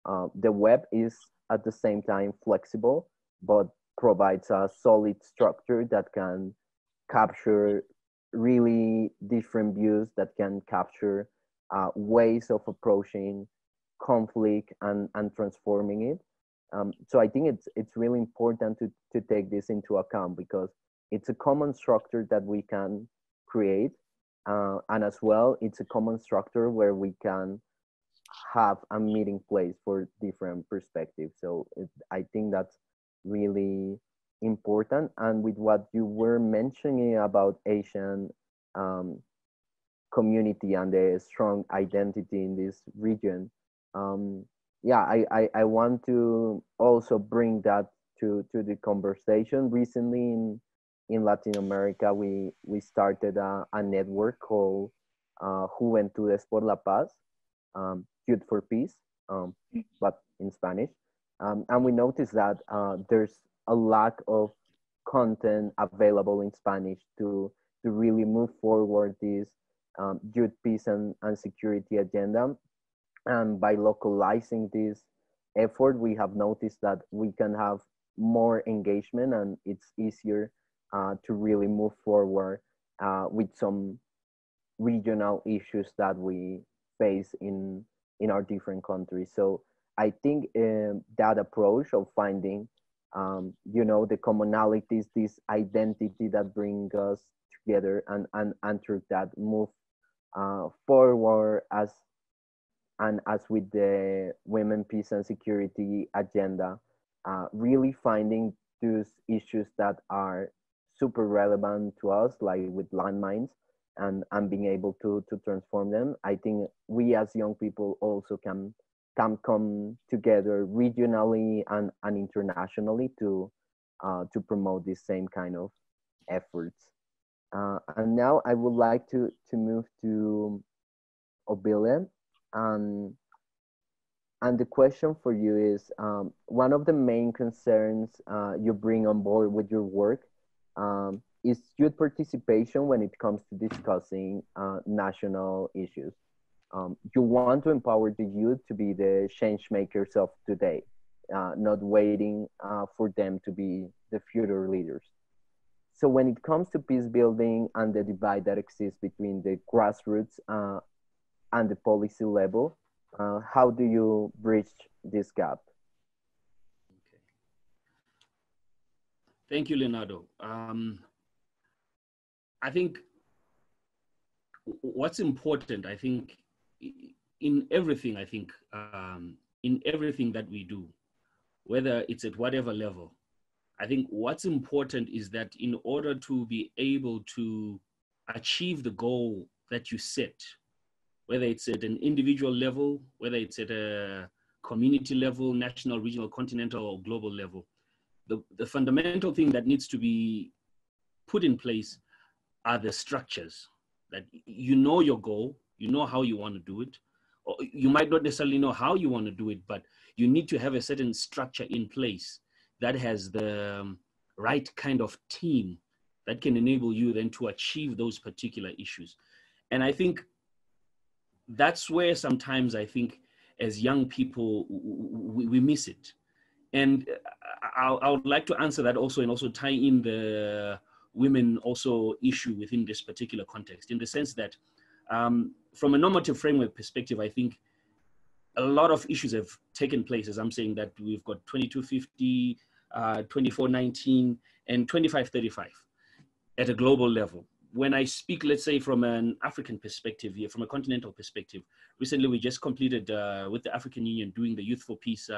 Speaker 1: The web is at the same time flexible, but provides a solid structure that can capture really different views, that can capture ways of approaching conflict and transforming it. So I think it's really important to take this into account, because it's a common structure that we can create, and as well it's a common structure where we can have a meeting place for different perspectives. So I think that's really important. And with what you were mentioning about Asian community and the strong identity in this region, yeah, I want to also bring that to the conversation. Recently in Latin America, we started a network called Juventudes por la Paz, Youth for Peace, but in Spanish. And we noticed that there's a lack of content available in Spanish to really move forward this youth peace and security agenda. And by localizing this effort, we have noticed that we can have more engagement, and it's easier to really move forward with some regional issues that we face in our different countries. So I think that approach of finding, the commonalities, this identity that bring us together, and through that move forward as with the women, peace and security agenda, really finding those issues that are super relevant to us, like with landmines, and being able to transform them. I think we as young people also can come together regionally and internationally to promote this same kind of efforts. And now I would like to move to Obile. And the question for you is, one of the main concerns you bring on board with your work is youth participation when it comes to discussing national issues. You want to empower the youth to be the change makers of today, not waiting for them to be the future leaders. So when it comes to peace building and the divide that exists between the grassroots and the policy level, how do you bridge this gap?
Speaker 5: Okay. Thank you, Leonardo. I think what's important, I think, in everything, in everything that we do, whether it's at whatever level, I think what's important is that in order to be able to achieve the goal that you set, whether it's at an individual level, whether it's at a community level, national, regional, continental, or global level, the fundamental thing that needs to be put in place are the structures. That you know your goal, you know how you want to do it, or you might not necessarily know how you want to do it, but you need to have a certain structure in place that has the right kind of team that can enable you then to achieve those particular issues. And I think that's where sometimes I think as young people, we miss it. And I would like to answer that also, and also tie in the women also issue within this particular context, in the sense that from a normative framework perspective, I think a lot of issues have taken place, as I'm saying, that we've got 2250, 2419, and 2535 at a global level. When I speak, let's say, from an African perspective here, from a continental perspective, recently we just completed with the African Union doing the Youth for Peace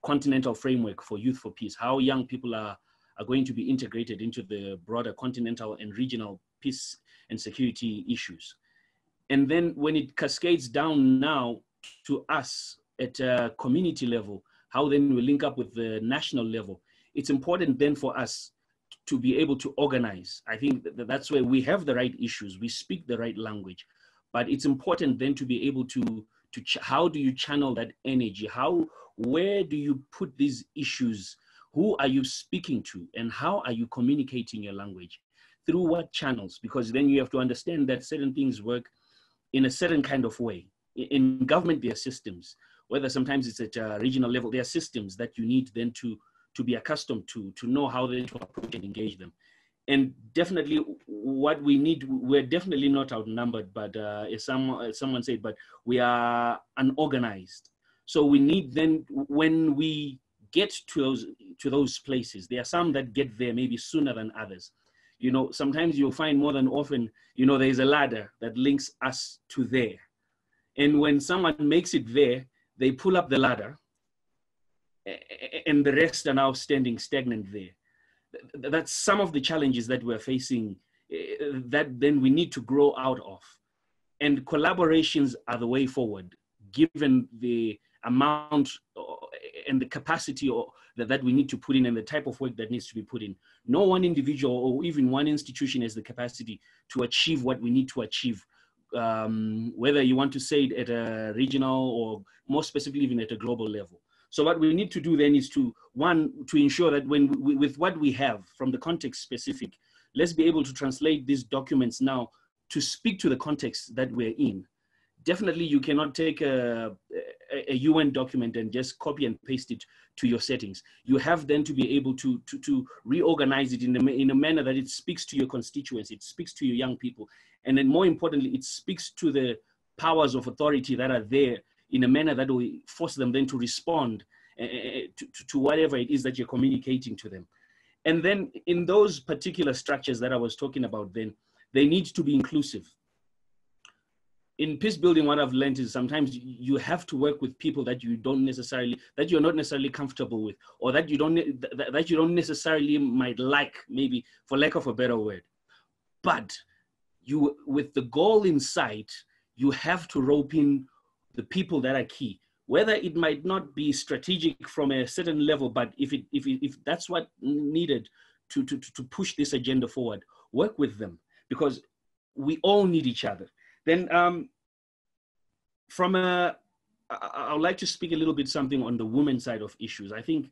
Speaker 5: continental framework for Youth for Peace, how young people are going to be integrated into the broader continental and regional peace and security issues. And then when it cascades down now to us at a community level, how then we link up with the national level, it's important then for us to be able to organize. I think that's where we have the right issues, we speak the right language, but it's important then to be able to how do you channel that energy? Where do you put these issues? Who are you speaking to, and how are you communicating your language? Through what channels? Because then you have to understand that certain things work in a certain kind of way. in government, there are systems, whether sometimes it's at a regional level, there are systems that you need then to be accustomed to know how then to approach and engage them. And definitely what we need, we're definitely not outnumbered, but as someone said, but we are unorganized. So we need then, when we get to those places, there are some that get there maybe sooner than others. You know, sometimes you'll find more than often, you know, there's a ladder that links us to there. And when someone makes it there, they pull up the ladder and the rest are now standing stagnant there. That's some of the challenges that we're facing that then we need to grow out of. And collaborations are the way forward, given the amount and the capacity that we need to put in and the type of work that needs to be put in. No one individual or even one institution has the capacity to achieve what we need to achieve, whether you want to say it at a regional or more specifically even at a global level. So what we need to do then is to ensure that with what we have from the context specific, let's be able to translate these documents now to speak to the context that we're in. Definitely you cannot take a UN document and just copy and paste it to your settings. You have then to be able to reorganize it in a manner that it speaks to your constituents, it speaks to your young people, and then more importantly, it speaks to the powers of authority that are there in a manner that will force them then to respond to whatever it is that you're communicating to them. And then in those particular structures that I was talking about then, they need to be inclusive. In peace building, what I've learned is sometimes you have to work with people that you're not necessarily comfortable with, or that you don't necessarily might like, maybe for lack of a better word. But with the goal in sight, you have to rope in the people that are key, whether it might not be strategic from a certain level, but if that's what needed to push this agenda forward, work with them, because we all need each other. Then I would like to speak a little bit something on the women's side of issues. I think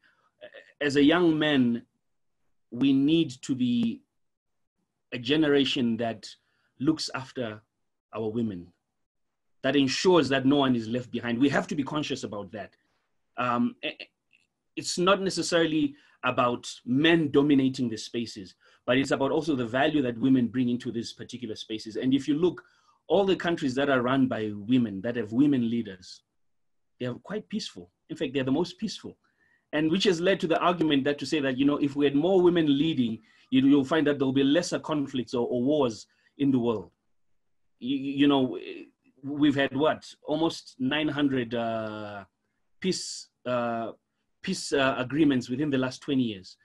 Speaker 5: as a young man, we need to be a generation that looks after our women, that ensures that no one is left behind. We have to be conscious about that. It's not necessarily about men dominating the spaces, but it's about also the value that women bring into these particular spaces. And if you look, all the countries that are run by women, that have women leaders, they are quite peaceful. In fact, they're the most peaceful. And which has led to the argument that to say that, you know, if we had more women leading, you'll find that there'll be lesser conflicts or wars in the world. You know, we've had what, almost 900 peace agreements within the last 20 years.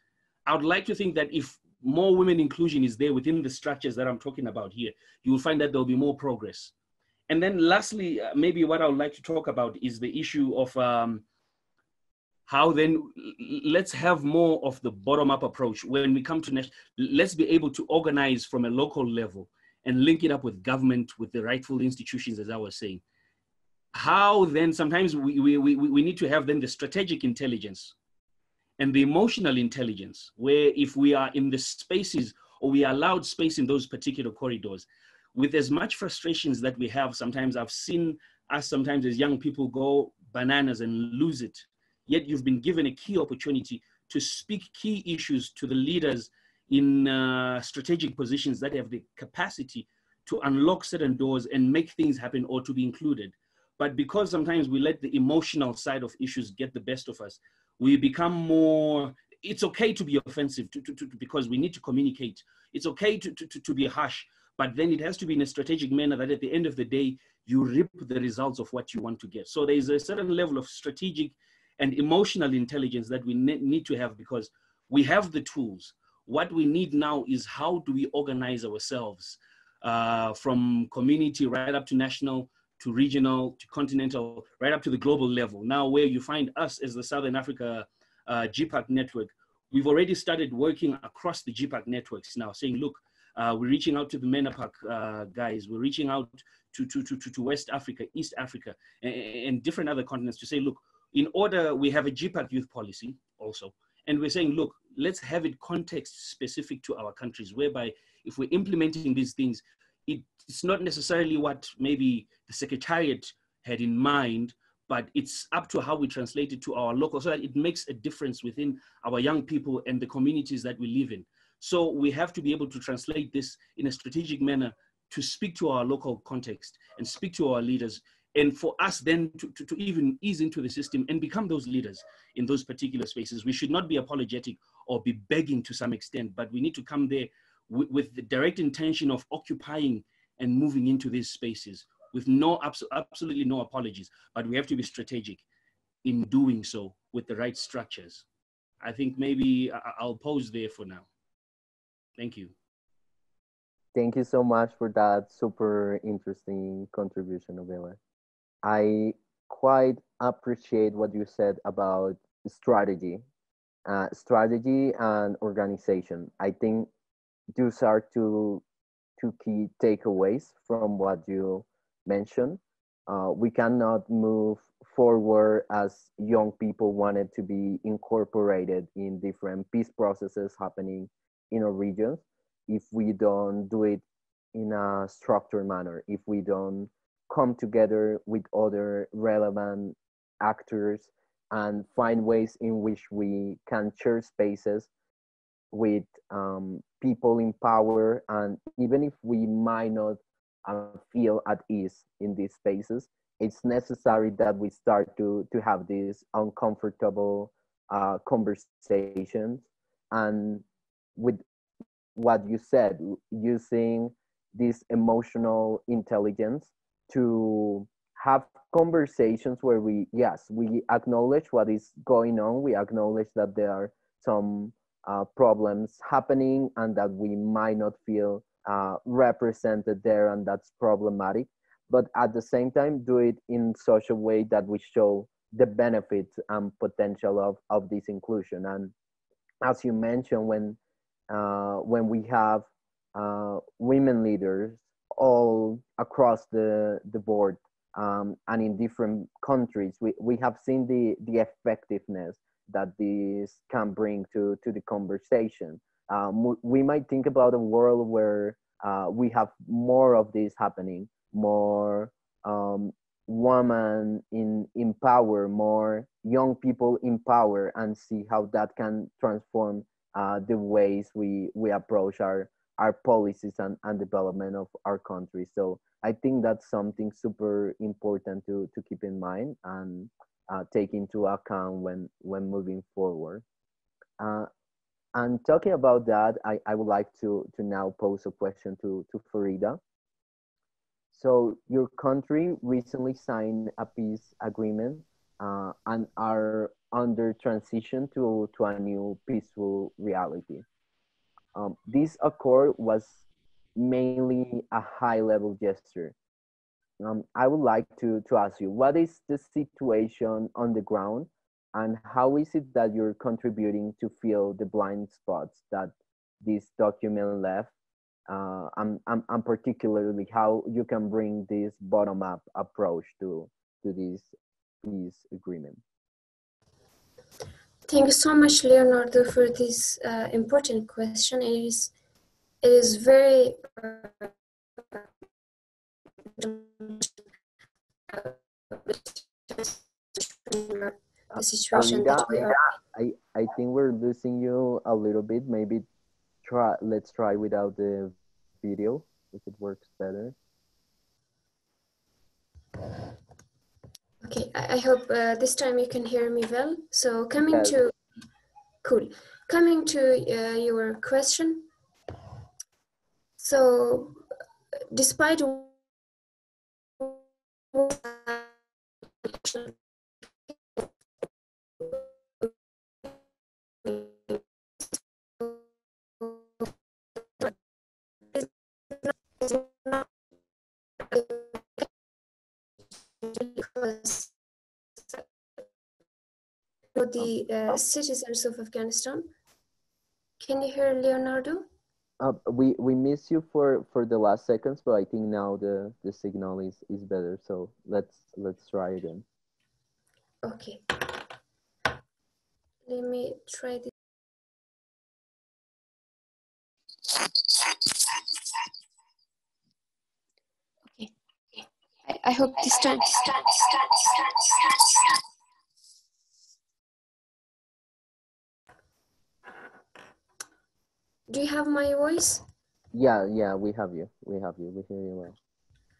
Speaker 5: I would like to think that if more women inclusion is there within the structures that I'm talking about here, you will find that there'll be more progress. And then lastly, maybe what I would like to talk about is the issue of how then let's have more of the bottom-up approach. When we come to let's be able to organize from a local level and link it up with government, with the rightful institutions, as I was saying. How then, sometimes we need to have then the strategic intelligence and the emotional intelligence, where if we are in the spaces or we are allowed space in those particular corridors, with as much frustrations that we have, sometimes I've seen us sometimes as young people go bananas and lose it. Yet you've been given a key opportunity to speak key issues to the leaders in strategic positions that have the capacity to unlock certain doors and make things happen or to be included. But because sometimes we let the emotional side of issues get the best of us, we become more, it's okay to be offensive because we need to communicate. It's okay to be harsh, but then it has to be in a strategic manner that at the end of the day, you reap the results of what you want to get. So there's a certain level of strategic and emotional intelligence that we need to have, because we have the tools. What we need now is how do we organize ourselves from community right up to national, to regional, to continental, right up to the global level. Now where you find us as the Southern Africa GPPAC network, we've already started working across the GPPAC networks now, saying, look, we're reaching out to the MENAPAC guys, we're reaching out to West Africa, East Africa, and different other continents to say, look, in order, we have a GPPAC youth policy also, and we're saying, look, let's have it context specific to our countries, whereby if we're implementing these things, it's not necessarily what maybe the Secretariat had in mind, but it's up to how we translate it to our local, so that it makes a difference within our young people and the communities that we live in. So we have to be able to translate this in a strategic manner to speak to our local context and speak to our leaders, and for us then to even ease into the system and become those leaders in those particular spaces. We should not be apologetic or be begging to some extent, but we need to come there with the direct intention of occupying and moving into these spaces with absolutely no apologies, but we have to be strategic in doing so with the right structures. I think maybe I'll pause there for now. Thank you.
Speaker 1: Thank you so much for that super interesting contribution, Ovela. I quite appreciate what you said about strategy, strategy and organization. I think those are two key takeaways from what you mentioned. We cannot move forward as young people wanted to be incorporated in different peace processes happening in our regions if we don't do it in a structured manner, if we don't come together with other relevant actors and find ways in which we can share spaces with people in power. And even if we might not feel at ease in these spaces, it's necessary that we start to have these uncomfortable conversations. And with what you said, using this emotional intelligence to have conversations where we acknowledge what is going on, we acknowledge that there are some problems happening and that we might not feel represented there, and that's problematic, but at the same time do it in such a way that we show the benefits and potential of this inclusion. And as you mentioned, when we have women leaders all across the board and in different countries, we have seen the effectiveness that this can bring to the conversation. We might think about a world where we have more of this happening, more women in power, more young people in power, and see how that can transform the ways we approach our policies and development of our country. So I think that's something super important to keep in mind and take into account when moving forward. And talking about that, I would like to now pose a question to Farida. So your country recently signed a peace agreement and are under transition to a new peaceful reality. This accord was mainly a high-level gesture. I would like to ask you, what is the situation on the ground, and how is it that you're contributing to fill the blind spots that this document left? And particularly how you can bring this bottom-up approach to this peace agreement.
Speaker 3: Thank you so much, Leonardo, for this important question. It is very the situation that we are.
Speaker 1: I think we're losing you a little bit. Maybe let's try without the video if it works better.
Speaker 3: Okay, I hope this time you can hear me well. So coming
Speaker 1: Yes.
Speaker 3: Coming to your question. So despite the citizens of Afghanistan. Can you hear Leonardo?
Speaker 1: We miss you for the last seconds, but I think now the signal is better. So let's try again.
Speaker 3: Okay. Let me try this. Okay. I hope this time. Do you have my voice?
Speaker 1: Yeah, we have you. We hear you well.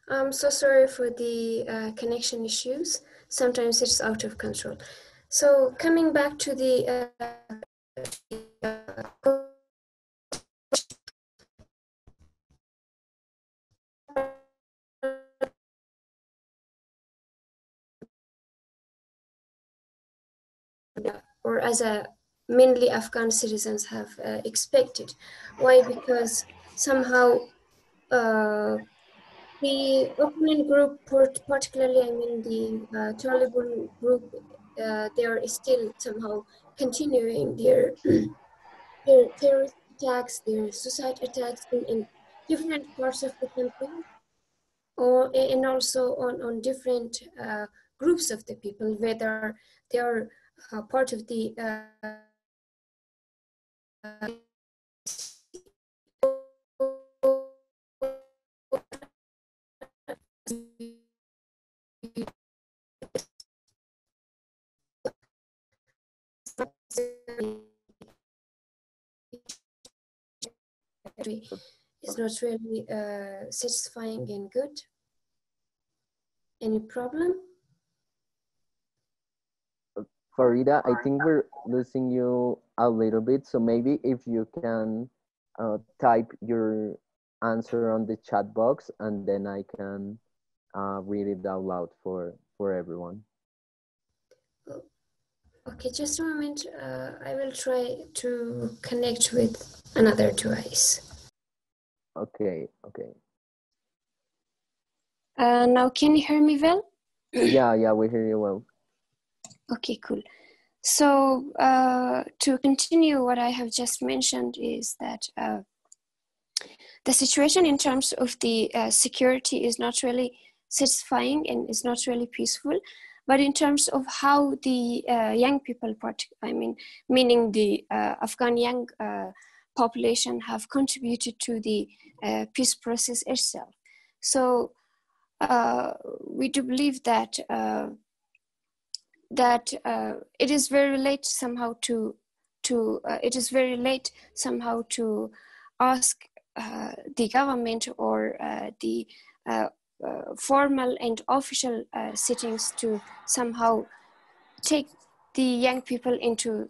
Speaker 3: I'm so sorry for the connection issues. Sometimes it's out of control. So coming back to the or as a mainly Afghan citizens have expected. Why? Because somehow the opponent group, particularly I mean the Taliban group, they are still somehow continuing their their terrorist attacks, their suicide attacks in different parts of the country, or and also on different groups of the people, whether they are part of the is not really satisfying and good. Any problem?
Speaker 1: Farida, I think we're losing you a little bit, so maybe if you can type your answer on the chat box, and then I can read it out loud for everyone.
Speaker 3: Okay, just a moment. I will try to connect with another device.
Speaker 1: Okay.
Speaker 3: Now, can you hear me well?
Speaker 1: Yeah, we hear you well.
Speaker 3: Okay, cool. So to continue what I have just mentioned is that the situation in terms of the security is not really satisfying and is not really peaceful. But in terms of how the young people, meaning the Afghan young population, have contributed to the peace process itself. So we do believe that it is very late somehow to ask the government or the formal and official sittings to somehow take the young people into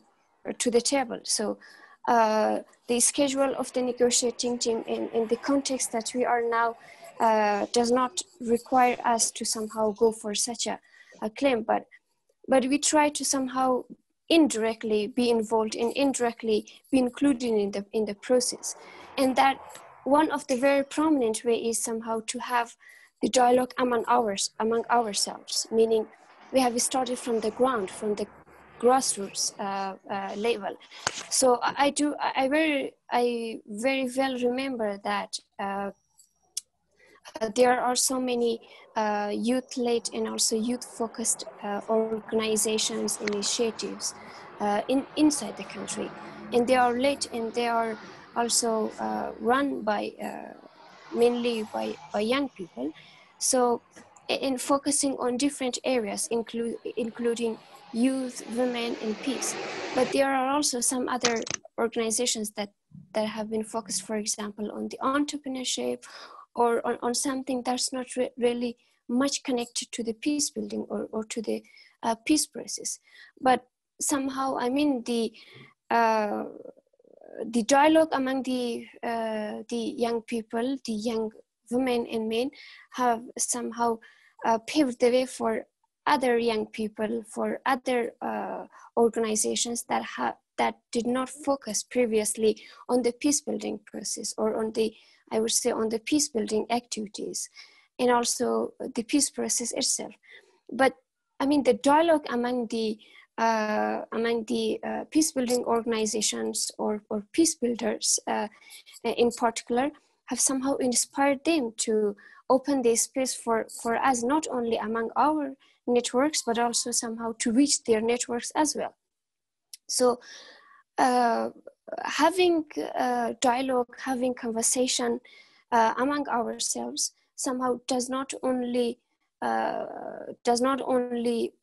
Speaker 3: to the table. So the schedule of the negotiating team in the context that we are now does not require us to somehow go for such a claim, but we try to somehow indirectly be involved and indirectly be included in the process. And that one of the very prominent way is somehow to have the dialogue among ourselves, meaning we have started from the ground, from the grassroots level. So I very well remember that there are so many youth-led and also youth-focused organizations, initiatives inside the country, and they are led and they are also run by mainly by young people. So in focusing on different areas, including youth, women, and peace. But there are also some other organizations that have been focused, for example, on the entrepreneurship, or on something that's not really much connected to the peace building or to the peace process. But somehow, I mean, the dialogue among the young people, the young women and men, have somehow paved the way for other young people, for other organizations that did not focus previously on the peace building process or on the, I would say, on the peace building activities and also the peace process itself. But I mean, the dialogue among the peace building organizations or peace builders in particular have somehow inspired them to open this space for us, not only among our networks, but also somehow to reach their networks as well. So having dialogue, having conversation among ourselves somehow does not only does not only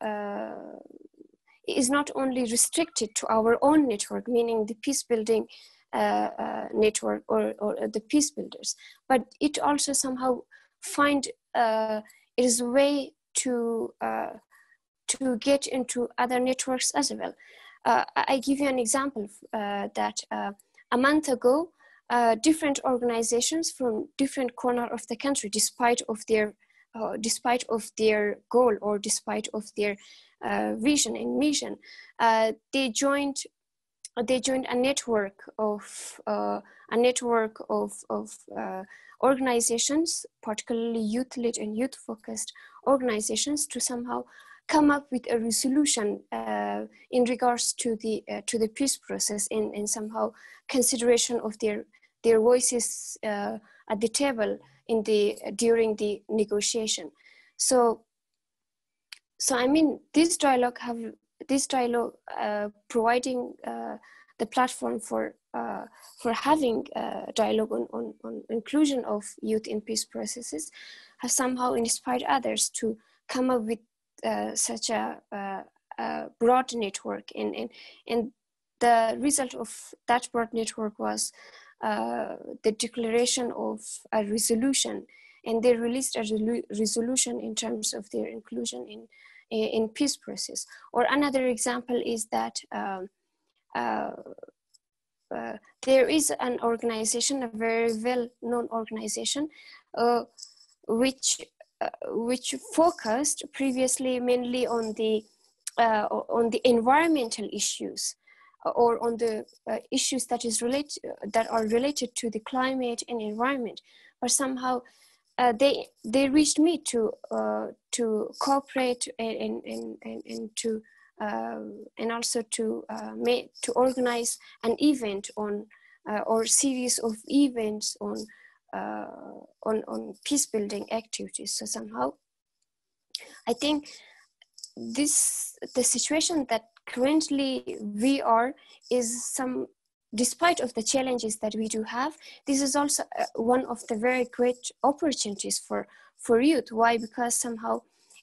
Speaker 3: is not only restricted to our own network, meaning the peace building network or the peace builders, but it also somehow find it is a way to get into other networks as well. I give you an example that a month ago, different organizations from different corners of the country, despite of their goal or despite of their vision and mission, they joined a network of organizations, particularly youth-led and youth-focused organizations, to somehow come up with a resolution in regards to the peace process and somehow consideration of their voices at the table during the negotiation. So I mean, this dialogue providing the platform for having dialogue on inclusion of youth in peace processes has somehow inspired others to come up with such a broad network, and the result of that broad network was the declaration of a resolution, and they released a resolution in terms of their inclusion in peace process. Or another example is that there is an organization, a very well-known organization, which focused previously mainly on the environmental issues, or on the issues that are related to the climate and environment, but somehow they reached me to cooperate and to and also to organize an event on or series of events on peace building activities. So somehow I think the situation that currently we are is despite of the challenges that we do have, this is also one of the very great opportunities for youth. Why? Because somehow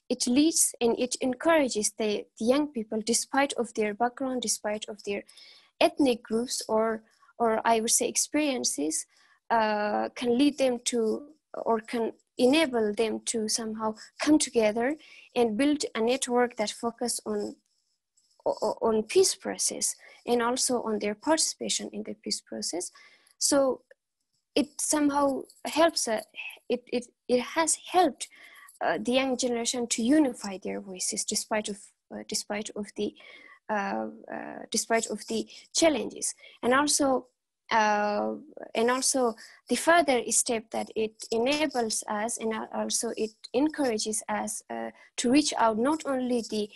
Speaker 3: it leads and it encourages the young people, despite of their background, despite of their ethnic groups or I would say experiences, can lead them to, or can enable them to somehow come together and build a network that focus on peace process and also on their participation in the peace process. So it somehow helps, it has helped the young generation to unify their voices despite of the challenges, and also the further step that it enables us, and also it encourages us to reach out not only the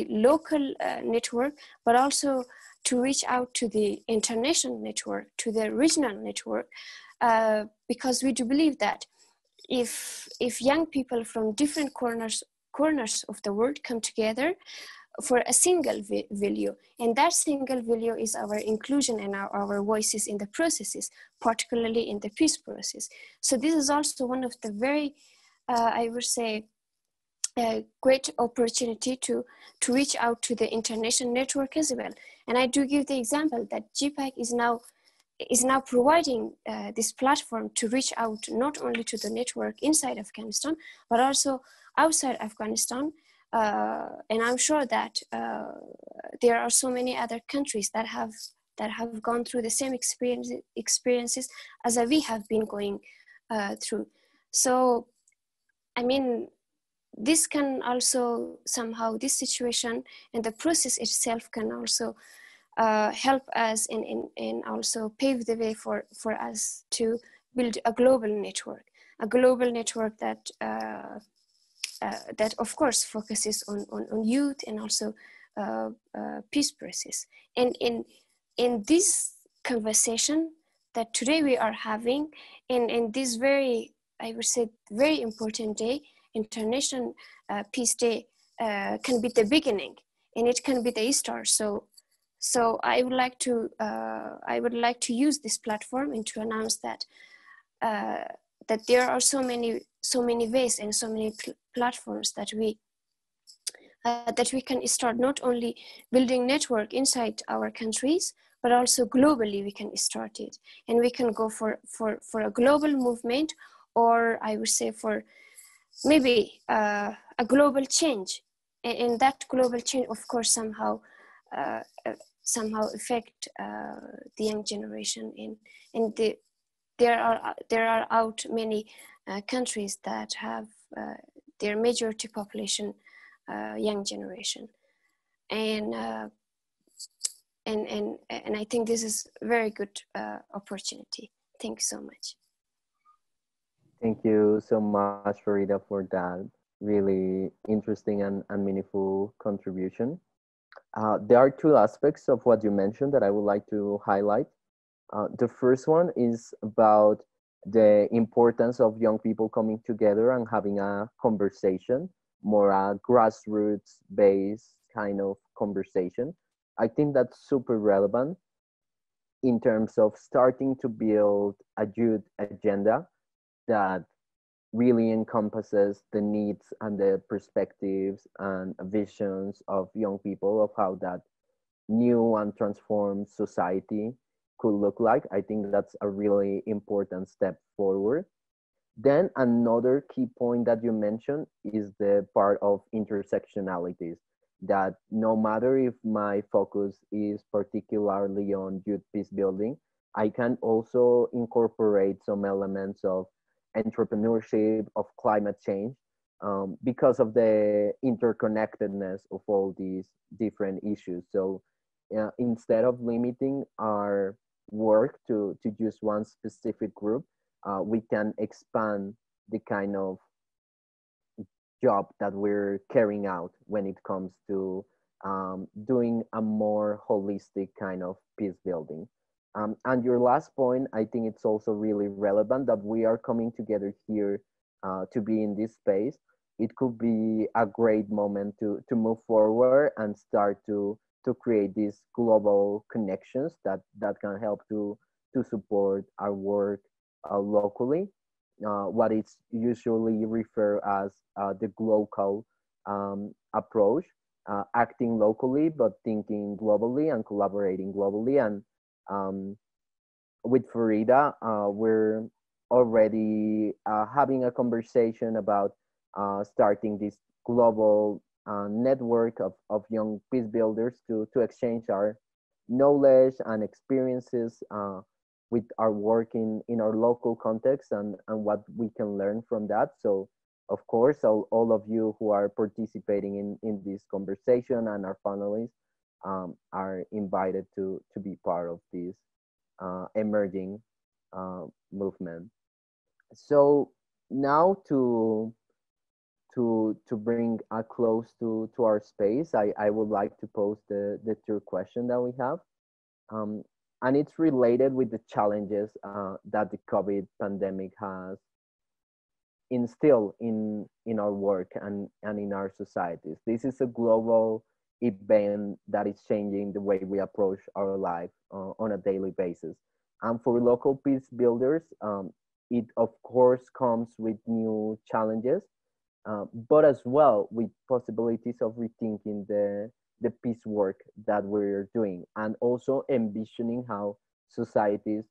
Speaker 3: local network, but also to reach out to the international network, to the regional network, because we do believe that if young people from different corners of the world come together for a single value, and that single value is our inclusion and our voices in the processes, particularly in the peace process. So this is also one of the very, I would say, a great opportunity to reach out to the international network as well. And I do give the example that GPPAC is now providing this platform to reach out not only to the network inside Afghanistan, but also outside Afghanistan. And I'm sure that there are so many other countries that have gone through the same experiences as we have been going through. So, I mean, this can also somehow, this situation and the process itself can also help us and also pave the way for us to build a global network that that of course focuses on youth and also peace process. And in this conversation that today we are having, in this very, I would say, very important day, International Peace Day, can be the beginning, and it can be the start. So I would like to use this platform and to announce that that there are so many so many ways and so many platforms that we can start not only building network inside our countries, but also globally we can start it. And we can go for a global movement, or I would say for maybe a global change. And that global change, of course, somehow affect the young generation. And there are out many countries that have their majority population young generation, and I think this is a very good opportunity. Thank you so much.
Speaker 1: Thank you so much, Farida, for that really interesting and meaningful contribution. There are two aspects of what you mentioned that I would like to highlight. The first one is about the importance of young people coming together and having a conversation, more a grassroots-based kind of conversation. I think that's super relevant in terms of starting to build a youth agenda that really encompasses the needs and the perspectives and visions of young people of how that new and transformed society could look like. I think that's a really important step forward. Then another key point that you mentioned is the part of intersectionalities, that no matter if my focus is particularly on youth peace building, I can also incorporate some elements of entrepreneurship, of climate change, because of the interconnectedness of all these different issues. So instead of limiting our work to just one specific group, we can expand the kind of job that we're carrying out when it comes to doing a more holistic kind of peace building. And your last point, I think it's also really relevant that we are coming together here to be in this space. It could be a great moment to move forward and start to create these global connections that can help to support our work locally. What is usually referred as the global approach, acting locally but thinking globally and collaborating globally. And with Farida, we're already having a conversation about starting this global network of young peace builders to exchange our knowledge and experiences with our work in our local context and what we can learn from that. So of course, all of you who are participating in this conversation and our panelists are invited to be part of this emerging movement. So now to bring a close to our space, I would like to pose the third question that we have. And it's related with the challenges that the COVID pandemic has instilled in our work and in our societies. This is a global event that is changing the way we approach our life on a daily basis. And for local peace builders, it of course comes with new challenges, but as well with possibilities of rethinking the peace work that we're doing, and also envisioning how societies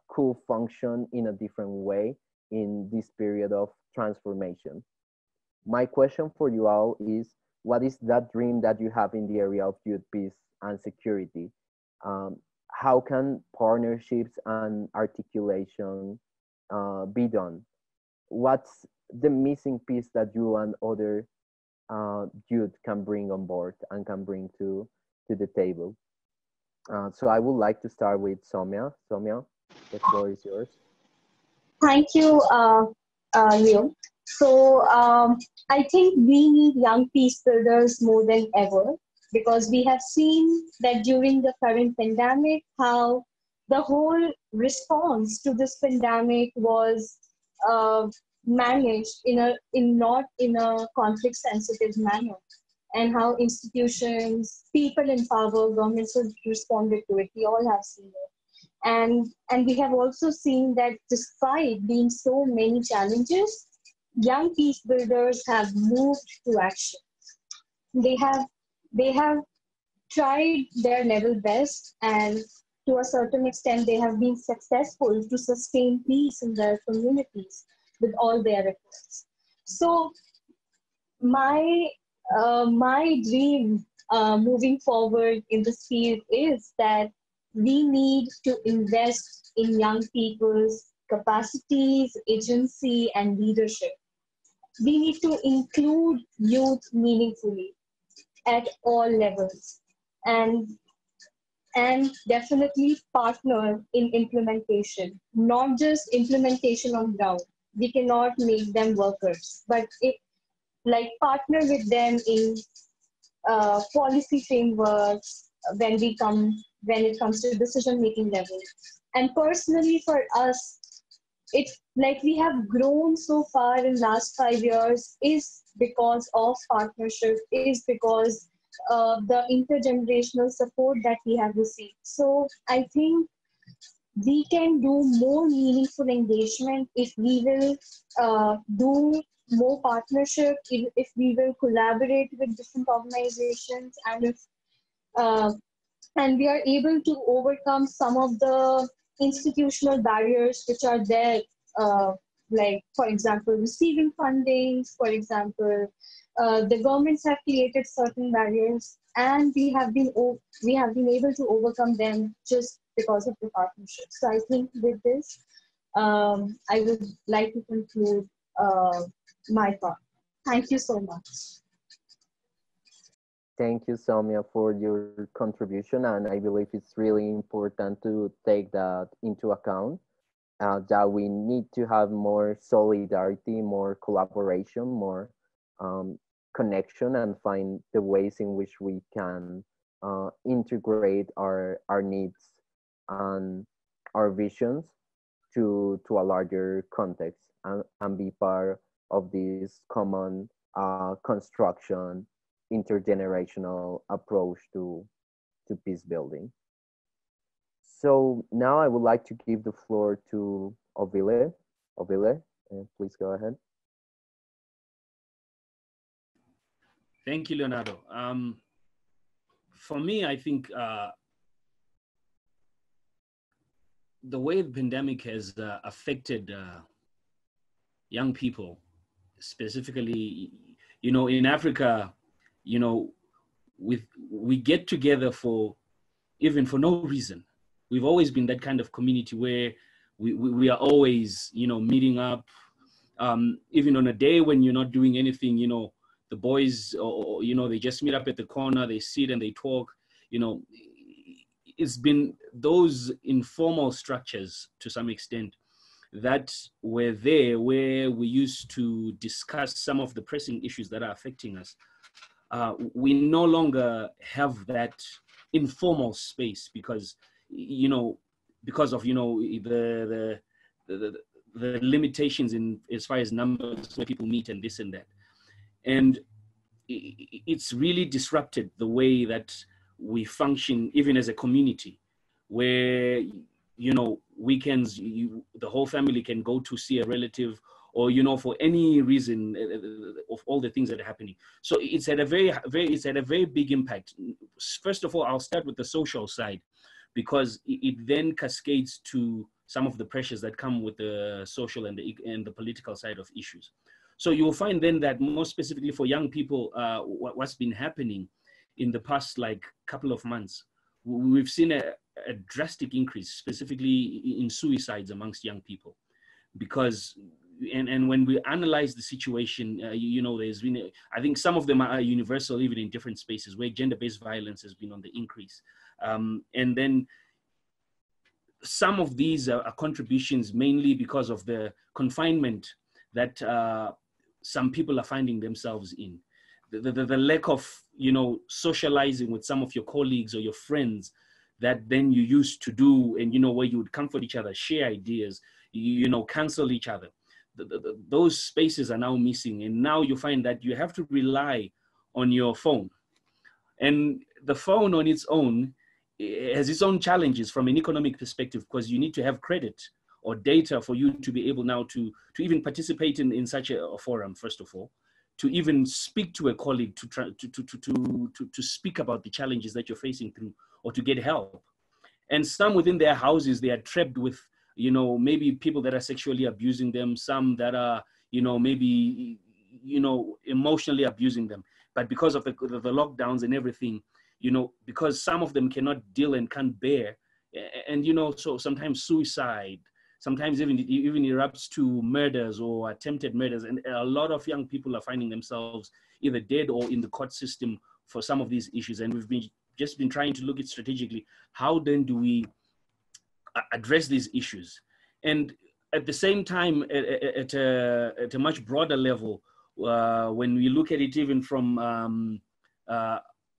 Speaker 1: could function in a different way in this period of transformation. My question for you all is, what is that dream that you have in the area of youth peace and security? How can partnerships and articulation be done? What's the missing piece that you and other youth can bring on board and can bring to the table? So I would like to start with Soumya. Soumya, the floor is yours.
Speaker 4: Thank you, Leo. So I think we need young peace builders more than ever, because we have seen that during the current pandemic, how the whole response to this pandemic was managed not in a conflict sensitive manner, and how institutions, people in power, governments have responded to it. We all have seen it. And we have also seen that despite being so many challenges, young peace builders have moved to action. They have tried their level best, and to a certain extent, they have been successful to sustain peace in their communities with all their efforts. So my dream moving forward in this field is that we need to invest in young people's capacities, agency, and leadership. We need to include youth meaningfully at all levels, and definitely partner in implementation, not just implementation on ground. We cannot make them workers, but partner with them in policy frameworks when it comes to decision making level. And personally for us, it's like we have grown so far in last 5 years is because of partnership, is because the intergenerational support that we have received. So I think we can do more meaningful engagement if we will do more partnership, if we will collaborate with different organizations, and if and we are able to overcome some of the institutional barriers which are there, like, for example, receiving funding, for example, the governments have created certain barriers, and we have been able to overcome them just because of the partnership. So I think with this, I would like to conclude my thought. Thank you so much.
Speaker 1: Thank you, Soumya, for your contribution. And I believe it's really important to take that into account, that we need to have more solidarity, more collaboration, more connection, and find the ways in which we can integrate our needs and our visions to a larger context, and be part of this common construction, intergenerational approach to peace building. So now I would like to give the floor to Ovile. Ovile, please go ahead.
Speaker 5: Thank you, Leonardo. For me, I think the way the pandemic has affected young people, specifically, in Africa, we get together for no reason. We've always been that kind of community where we are always, meeting up, even on a day when you're not doing anything, the boys, or they just meet up at the corner, they sit and they talk, it's been those informal structures to some extent that were there where we used to discuss some of the pressing issues that are affecting us. We no longer have that informal space because of the limitations in as far as numbers where people meet and this and that, and it's really disrupted the way that we function even as a community, where weekends the whole family can go to see a relative, or for any reason of all the things that are happening. So it's had a very big impact. First of all, I'll start with the social side, because it then cascades to some of the pressures that come with the social and the political side of issues. So you'll find then that more specifically for young people, what's been happening in the past couple of months, we've seen a drastic increase, specifically in suicides amongst young people, because and when we analyze the situation, there's been, I think some of them are universal, even in different spaces, where gender-based violence has been on the increase. And then some of these are contributions mainly because of the confinement that some people are finding themselves in. The lack of, socializing with some of your colleagues or your friends that then you used to do, and, where you would comfort each other, share ideas, counsel each other. Those spaces are now missing. And now you find that you have to rely on your phone. And the phone on its own has its own challenges from an economic perspective, because you need to have credit or data for you to be able now to even participate in such a forum, first of all, to even speak to a colleague, to speak about the challenges that you're facing through, or to get help. And some within their houses, they are trapped with, you know, maybe people that are sexually abusing them, some that are, you know, maybe, you know, emotionally abusing them. But because of the lockdowns and everything, you know, because some of them cannot deal and can't bear, and, you know, so sometimes suicide, sometimes even erupts to murders or attempted murders. And a lot of young people are finding themselves either dead or in the court system for some of these issues. And we've just been trying to look at strategically, how then do we address these issues? And at the same time, at a much broader level, when we look at it even from,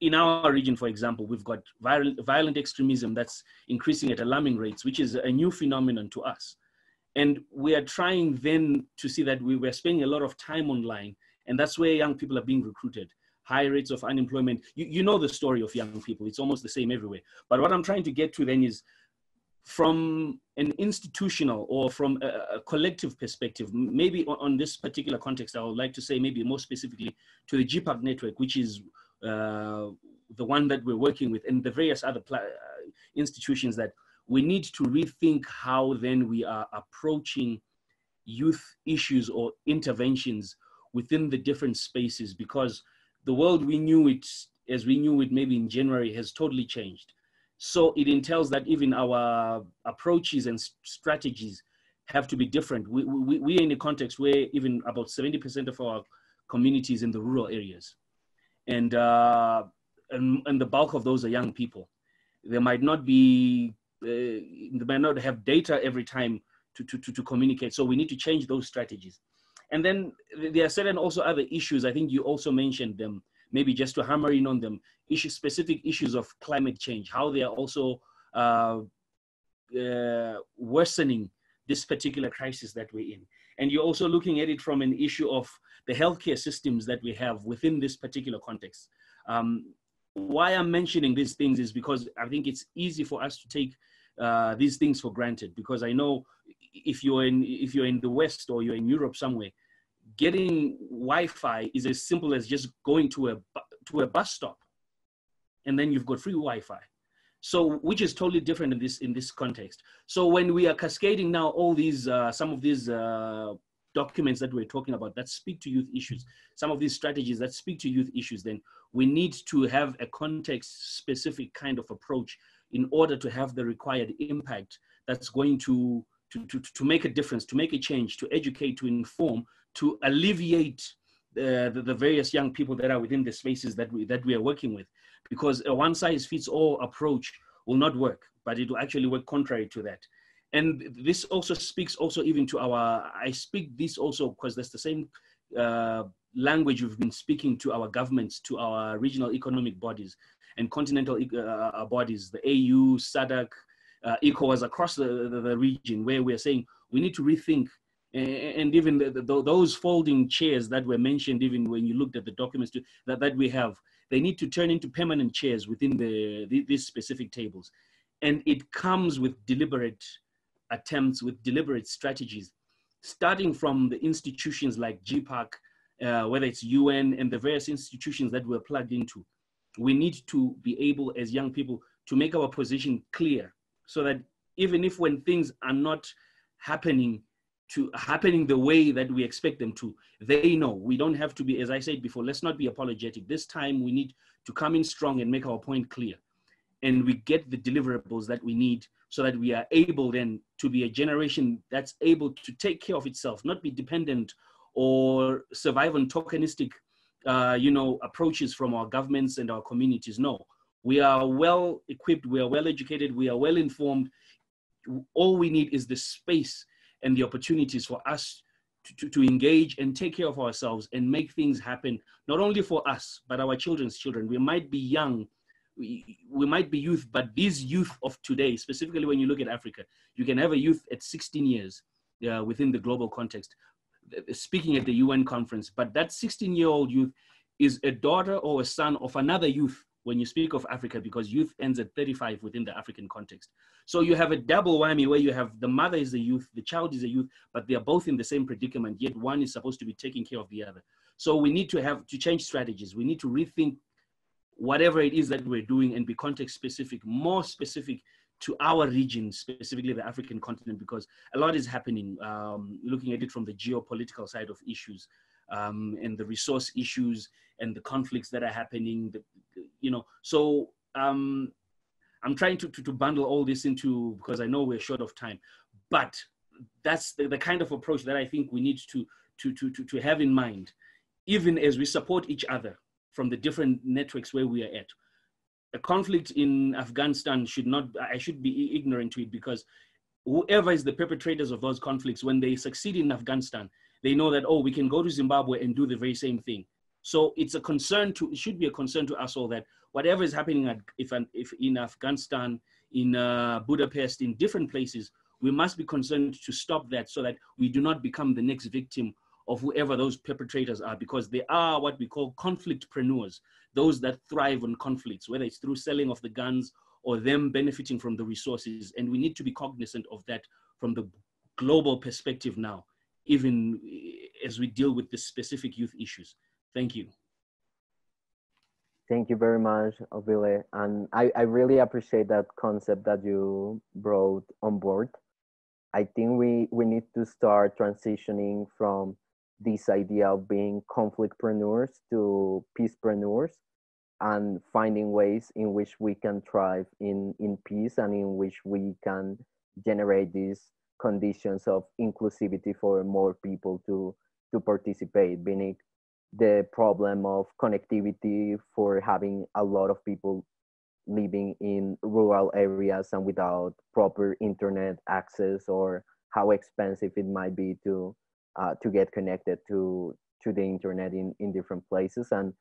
Speaker 5: in our region, for example, we've got violent extremism that's increasing at alarming rates, which is a new phenomenon to us. And we are trying then to see that we're spending a lot of time online, and that's where young people are being recruited. High rates of unemployment. You know the story of young people. It's almost the same everywhere. But what I'm trying to get to then is, from an institutional or from a collective perspective, maybe on this particular context, I would like to say maybe more specifically to the GPPAC network, which is the one that we're working with, and the various other institutions, that we need to rethink how then we are approaching youth issues or interventions within the different spaces, because the world we knew it, as we knew it maybe in January, has totally changed. So it entails that even our approaches and strategies have to be different. We're in a context where even about 70% of our community is in the rural areas. And the bulk of those are young people. They might not be, they might not have data every time to communicate. So we need to change those strategies. And then there are certain also other issues. I think you also mentioned them, maybe just to hammer in on them, specific issues of climate change, how they are also worsening this particular crisis that we're in. And you're also looking at it from an issue of the healthcare systems that we have within this particular context. Why I'm mentioning these things is because I think it's easy for us to take these things for granted, because I know if you're in the West or you're in Europe somewhere, getting Wi-Fi is as simple as just going to a bus stop, and then you've got free Wi-Fi. So, which is totally different in this context. So when we are cascading now all these, some of these documents that we're talking about that speak to youth issues, some of these strategies that speak to youth issues, then we need to have a context-specific kind of approach in order to have the required impact that's going to make a difference, to make a change, to educate, to inform, to alleviate the various young people that are within the spaces that we are working with. Because a one-size-fits-all approach will not work, but it will actually work contrary to that. And this also speaks also even to I speak this also because that's the same language we've been speaking to our governments, to our regional economic bodies and continental bodies, the AU, SADC, ECOWAS, across the region, where we're saying we need to rethink. And even those folding chairs that were mentioned, even when you looked at the documents that we have, they need to turn into permanent chairs within these specific tables. And it comes with deliberate attempts, with deliberate strategies, starting from the institutions like GPPAC, whether it's UN and the various institutions that we're plugged into. We need to be able, as young people, to make our position clear, so that even if when things are not happening the way that we expect them to, they know. We don't have to be, as I said before, let's not be apologetic. This time we need to come in strong and make our point clear. And we get the deliverables that we need, so that we are able then to be a generation that's able to take care of itself, not be dependent or survive on tokenistic approaches from our governments and our communities. No, we are well equipped, we are well educated, we are well informed. All we need is the space and the opportunities for us to engage and take care of ourselves and make things happen, not only for us, but our children's children. We might be young, we might be youth, but these youth of today, specifically when you look at Africa, you can have a youth at 16 years within the global context, speaking at the UN conference, but that 16-year-old youth is a daughter or a son of another youth when you speak of Africa, because youth ends at 35 within the African context. So you have a double whammy where you have the mother is the youth, the child is a youth, but they are both in the same predicament, yet one is supposed to be taking care of the other. So we need to change strategies. We need to rethink whatever it is that we're doing and be context specific, more specific to our region, specifically the African continent, because a lot is happening, looking at it from the geopolitical side of issues, and the resource issues and the conflicts that are happening, so I'm trying to bundle all this into, because I know we're short of time, but that's the kind of approach that I think we need to have in mind, even as we support each other from the different networks where we are at. A conflict in Afghanistan I should be ignorant to it, because whoever is the perpetrators of those conflicts, when they succeed in Afghanistan, they know that, oh, we can go to Zimbabwe and do the very same thing. So it should be a concern to us all that whatever is happening if in Afghanistan, in Budapest, in different places, we must be concerned to stop that so that we do not become the next victim of whoever those perpetrators are, because they are what we call conflictpreneurs, those that thrive on conflicts, whether it's through selling of the guns or them benefiting from the resources. And we need to be cognizant of that from the global perspective now, even as we deal with the specific youth issues. Thank you.
Speaker 1: Thank you very much, Ovile. And I really appreciate that concept that you brought on board. I think we need to start transitioning from this idea of being conflictpreneurs to peacepreneurs, and finding ways in which we can thrive in peace, and in which we can generate these conditions of inclusivity for more people to participate, being the problem of connectivity, for having a lot of people living in rural areas and without proper internet access, or how expensive it might be to get connected to the internet in different places. And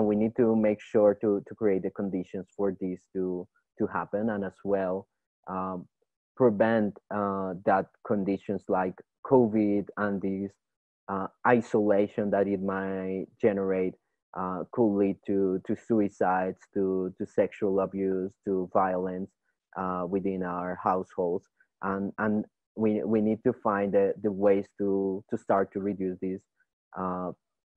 Speaker 1: we need to make sure to create the conditions for this to happen, and as well prevent that conditions like COVID and this isolation that it might generate could lead to suicides, to sexual abuse, to violence within our households. And we need to find the ways to start to reduce this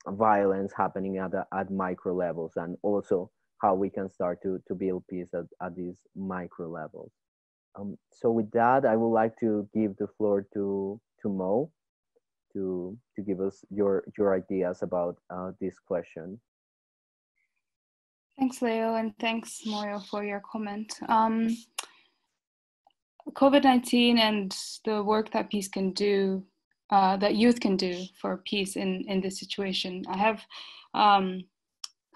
Speaker 1: violence happening at micro levels, and also how we can start to build peace at these micro levels. So with that, I would like to give the floor to Mo to give us your ideas about this question.
Speaker 2: Thanks, Leo, and thanks, Moyo, for your comment. COVID-19 and the work that peace can do, that youth can do for peace in this situation. I have kind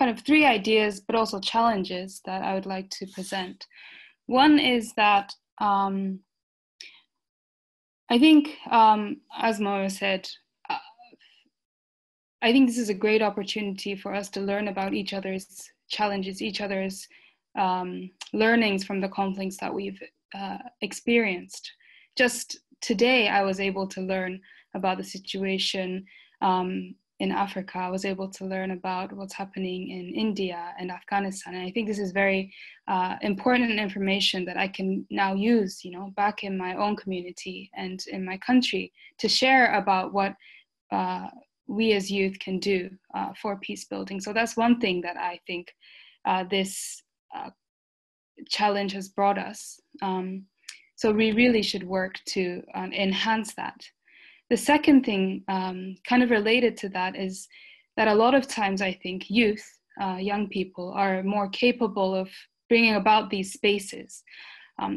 Speaker 2: of 3 ideas, but also challenges that I would like to present. One is that I think, as Moyo said, I think this is a great opportunity for us to learn about each other's challenges, each other's learnings from the conflicts that we've experienced. Just today, I was able to learn about the situation in Africa. I was able to learn about what's happening in India and Afghanistan. And I think this is very important information that I can now use, back in my own community and in my country, to share about what we as youth can do for peace building. So that's one thing that I think this challenge has brought us. So we really should work to enhance that. The second thing, kind of related to that, is that a lot of times I think youth, young people, are more capable of bringing about these spaces.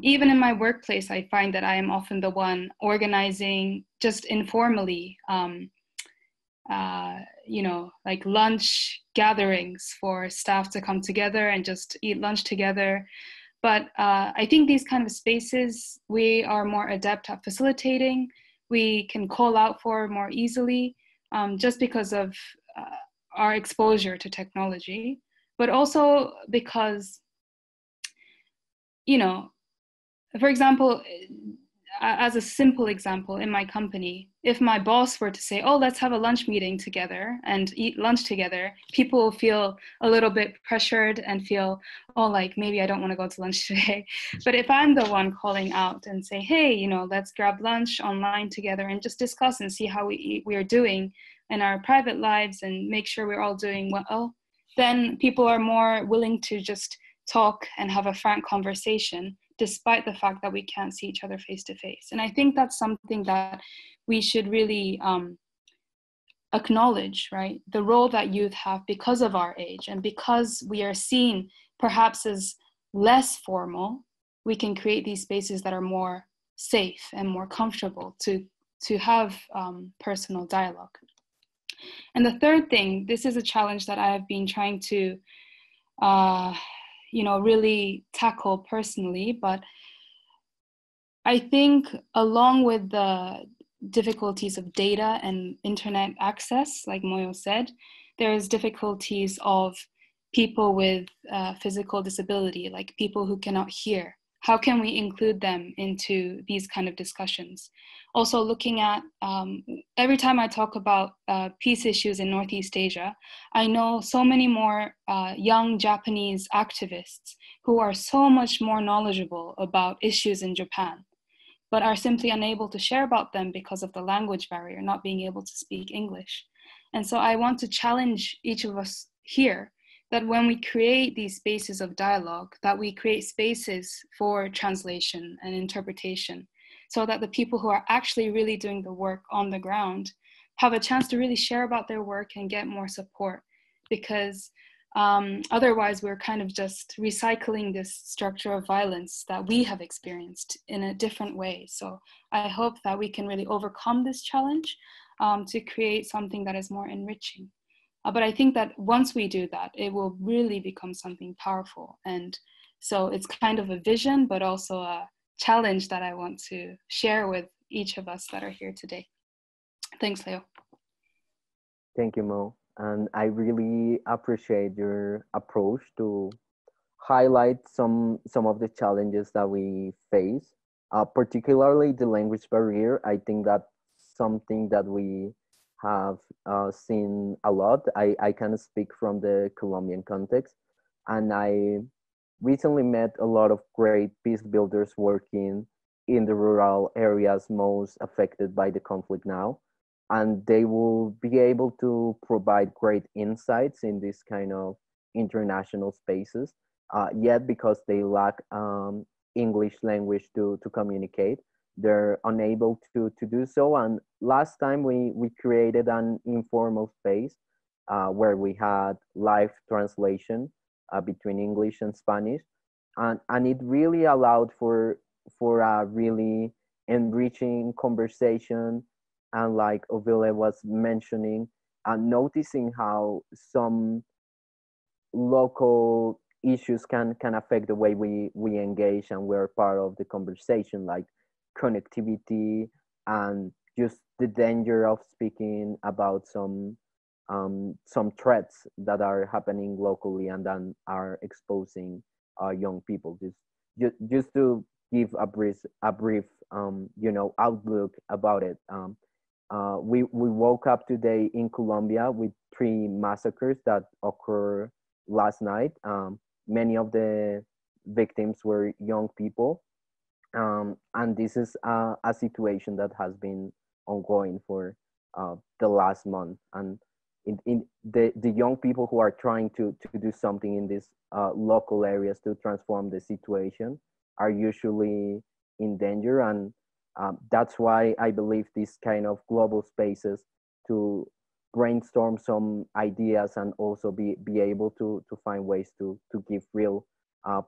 Speaker 2: Even in my workplace, I find that I am often the one organizing, just informally, like lunch gatherings for staff to come together and just eat lunch together. But I think these kind of spaces, we are more adept at facilitating. We can call out for more easily, just because of our exposure to technology, but also because, for example, as a simple example, in my company, if my boss were to say, oh, let's have a lunch meeting together and eat lunch together, people will feel a little bit pressured and feel, oh, like maybe I don't want to go to lunch today. But if I'm the one calling out and say, hey, you know, let's grab lunch online together and just discuss and see how we are doing in our private lives and make sure we're all doing well, then people are more willing to just talk and have a frank conversation, despite the fact that we can't see each other face to face. And I think that's something that we should really acknowledge, right? The role that youth have because of our age, and because we are seen perhaps as less formal, we can create these spaces that are more safe and more comfortable to have personal dialogue. And the third thing, this is a challenge that I have been trying to really tackle personally, but I think along with the difficulties of data and internet access, like Moyo said, there's difficulties of people with physical disability, like people who cannot hear. How can we include them into these kind of discussions? Also looking at, every time I talk about peace issues in Northeast Asia, I know so many more young Japanese activists who are so much more knowledgeable about issues in Japan, but are simply unable to share about them because of the language barrier, not being able to speak English. And so I want to challenge each of us here that when we create these spaces of dialogue, that we create spaces for translation and interpretation, so that the people who are actually really doing the work on the ground have a chance to really share about their work and get more support. Because otherwise we're kind of just recycling this structure of violence that we have experienced in a different way. So I hope that we can really overcome this challenge to create something that is more enriching. But I think that once we do that, it will really become something powerful. And so it's kind of a vision, but also a challenge that I want to share with each of us that are here today. Thanks, Leo.
Speaker 1: Thank you, Mo. And I really appreciate your approach to highlight some of the challenges that we face, particularly the language barrier. I think that's something that we have seen a lot. I can speak from the Colombian context, and I recently met a lot of great peace builders working in the rural areas most affected by the conflict now, and they will be able to provide great insights in this kind of international spaces, yet because they lack English language to communicate, they're unable to do so. And last time we created an informal space where we had live translation between English and Spanish, and it really allowed for a really enriching conversation. And like Ovile was mentioning, noticing how some local issues can affect the way we engage and we're part of the conversation, like connectivity and just the danger of speaking about some threats that are happening locally and then are exposing young people. Just to give a brief outlook about it. We woke up today in Colombia with 3 massacres that occurred last night. Many of the victims were young people. And this is a situation that has been ongoing for the last month. And in the young people who are trying to do something in these local areas to transform the situation are usually in danger. And that's why I believe these kind of global spaces to brainstorm some ideas and also be able to find ways to give real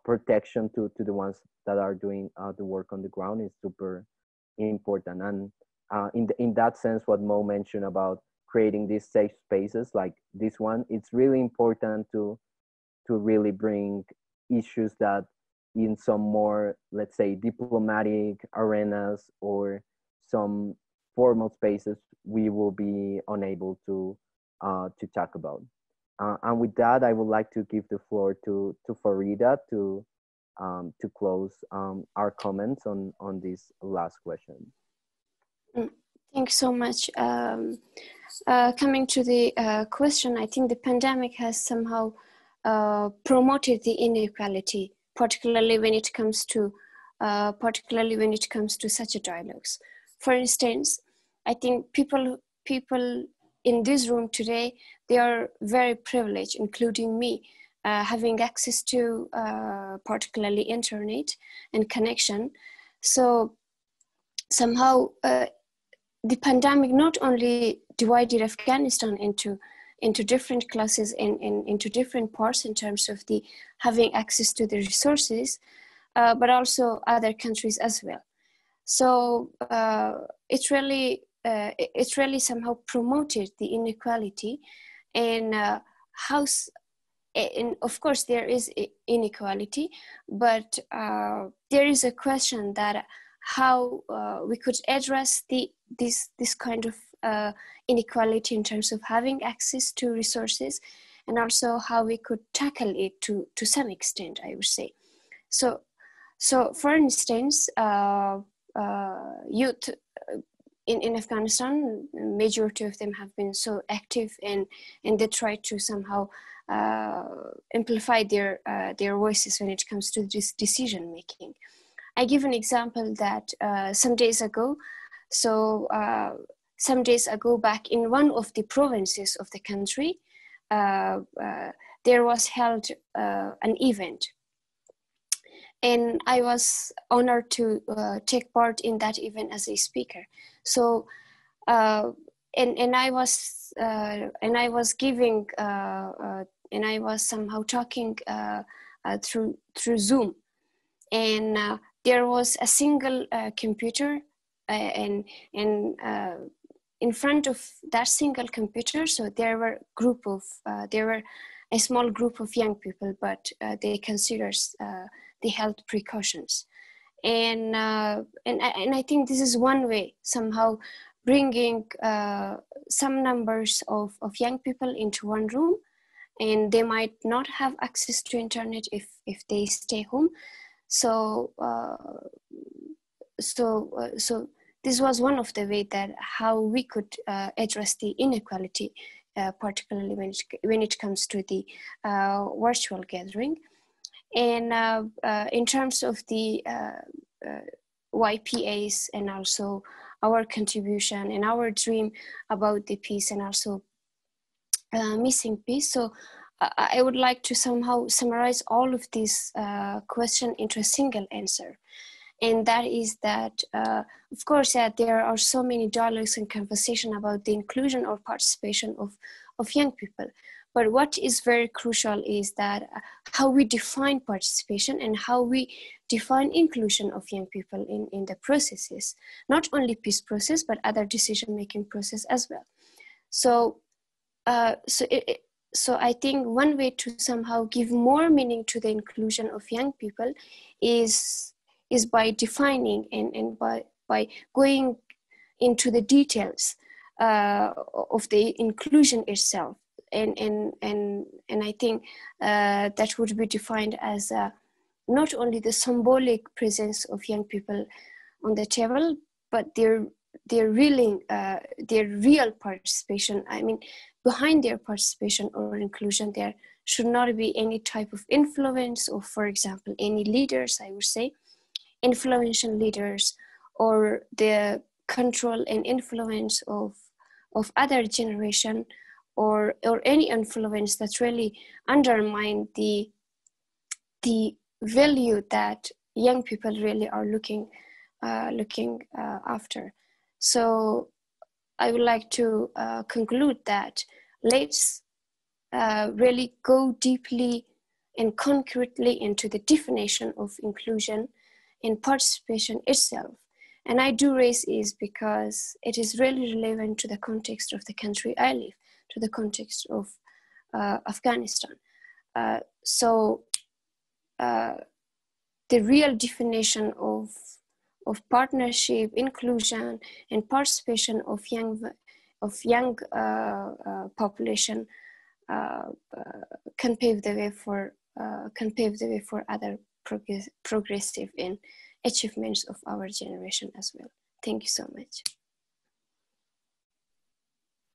Speaker 1: protection to the ones that are doing the work on the ground is super important. And in that sense, what Mo mentioned about creating these safe spaces like this one, it's really important to really bring issues that in some more, let's say, diplomatic arenas or some formal spaces we will be unable to talk about. And with that, I would like to give the floor to Farida to to close our comments on this last question.
Speaker 3: Thanks so much. Coming to the question, I think the pandemic has somehow promoted the inequality, particularly when it comes to such a dialogues. For instance, I think people in this room today, they are very privileged, including me, having access to particularly internet and connection. So somehow the pandemic not only divided Afghanistan into different classes and into different parts in terms of the having access to the resources, but also other countries as well. So it really somehow promoted the inequality, and and of course there is inequality, but there is a question that how we could address this kind of inequality in terms of having access to resources, and also how we could tackle it to some extent, I would say. So for instance, youth in Afghanistan, majority of them have been so active, and they try to somehow amplify their voices when it comes to this decision making. I give an example that some days ago back in one of the provinces of the country, there was held an event, and I was honored to take part in that event as a speaker. So and I was giving and I was somehow talking through Zoom, and there was a single computer, and in front of that single computer, so there were a small group of young people, but they considered the health precautions, and I think this is one way somehow bringing some numbers of young people into one room, and they might not have access to internet if they stay home. So this was one of the ways that how we could address the inequality, particularly when it comes to the virtual gathering. And in terms of the YPAs, and also our contribution and our dream about the peace, and also missing peace. So I would like to somehow summarize all of these questions into a single answer. And that is that, of course, there are so many dialogues and conversation about the inclusion or participation of young people. But what is very crucial is that how we define participation and how we define inclusion of young people in the processes, not only peace process, but other decision-making process as well. So I think one way to somehow give more meaning to the inclusion of young people is by defining and by going into the details of the inclusion itself. And I think that would be defined as not only the symbolic presence of young people on the table, but their real participation. I mean, behind their participation or inclusion, there should not be any type of influence, or, for example, any leaders, I would say, influential leaders, or the control and influence of other generation, or any influence that really undermine the value that young people really are looking after. So I would like to conclude that let's really go deeply and concretely into the definition of inclusion and participation itself. And I do raise is because it is really relevant to the context of the country I live, to the context of Afghanistan. So the real definition of partnership, inclusion, and participation of young population can pave the way for other progressive in achievements of our generation as well. Thank you so much.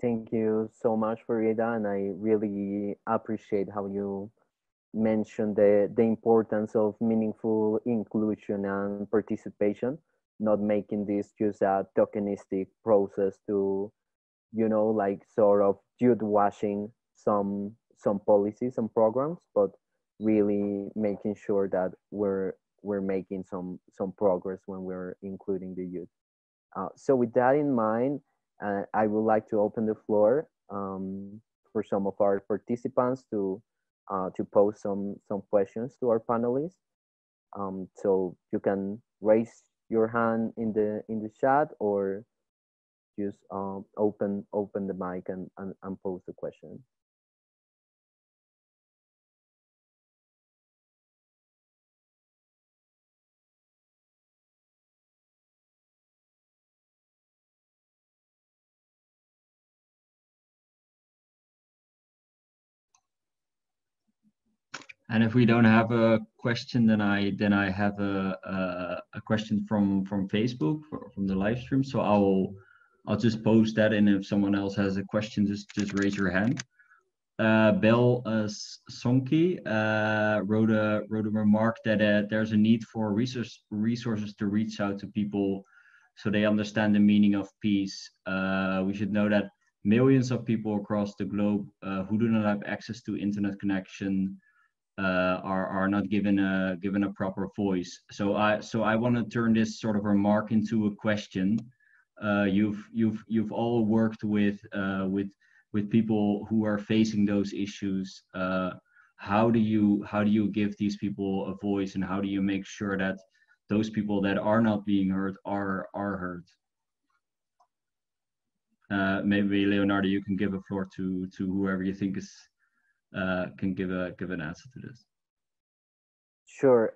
Speaker 1: Thank you so much, Farida, and I really appreciate how you mentioned the importance of meaningful inclusion and participation, not making this just a tokenistic process to, you know, like sort of youth washing some policies and programs, but really making sure that we're making some progress when we're including the youth. So with that in mind, I would like to open the floor for some of our participants to pose some questions to our panelists. So you can raise your hand in the chat, or just open the mic and pose the question.
Speaker 6: And if we don't have a question, then I have a question from Facebook, from the live stream. So I'll just post that, and if someone else has a question, just raise your hand. Bel Sonki wrote a remark that there's a need for resources to reach out to people so they understand the meaning of peace. We should know that millions of people across the globe who do not have access to internet connection are not given a proper voice. So I want to turn this sort of remark into a question. You've all worked with people who are facing those issues. How do you give these people a voice, and how do you make sure that those people that are not being heard are heard? Maybe Leonardo, you can give a floor to whoever you think is can give an answer to this.
Speaker 1: Sure.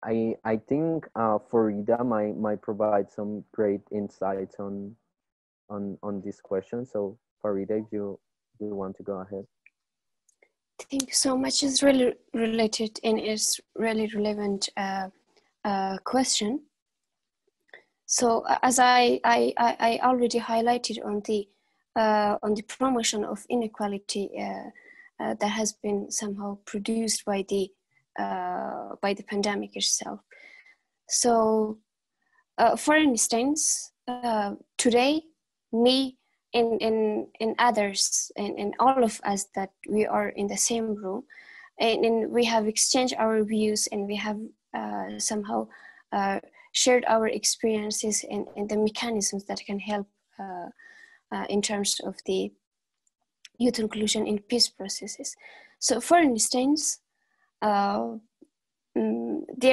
Speaker 1: I think Farida might provide some great insights on this question. So Farida, if you want to go ahead.
Speaker 3: Thank you so much. It's really related and it's really relevant question. So as I already highlighted on the promotion of inequality that has been somehow produced by the pandemic itself. So for instance, today, me and others and all of us that we are in the same room, and we have exchanged our views, and we have somehow shared our experiences and the mechanisms that can help in terms of the youth inclusion in peace processes. So for instance, there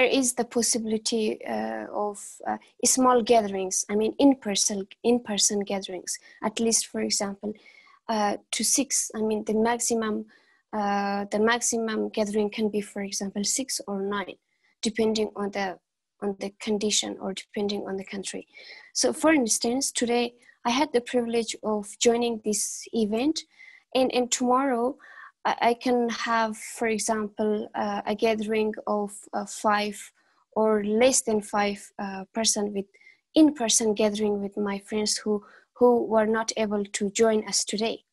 Speaker 3: is the possibility of small gatherings, I mean in-person gatherings, at least, for example, to 6. I mean the maximum gathering can be, for example, 6 or 9, depending on the condition or depending on the country. So for instance, today I had the privilege of joining this event, and tomorrow I can have, for example, a gathering of 5 or less than 5 person with in-person gathering with my friends who were not able to join us today.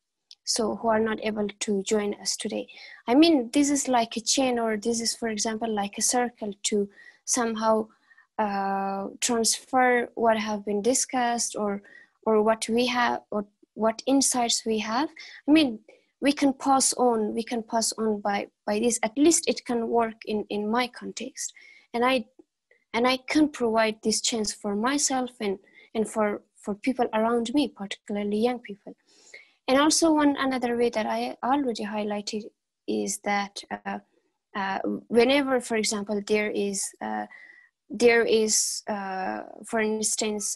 Speaker 3: So who are not able to join us today. I mean, this is like a chain, or this is, for example, like a circle to somehow transfer what have been discussed or what we have, or what insights we have. I mean, we can pass on by this. At least it can work in my context, and I can provide this chance for myself and for people around me, particularly young people. And also another way that I already highlighted is that whenever, for example, there is for instance,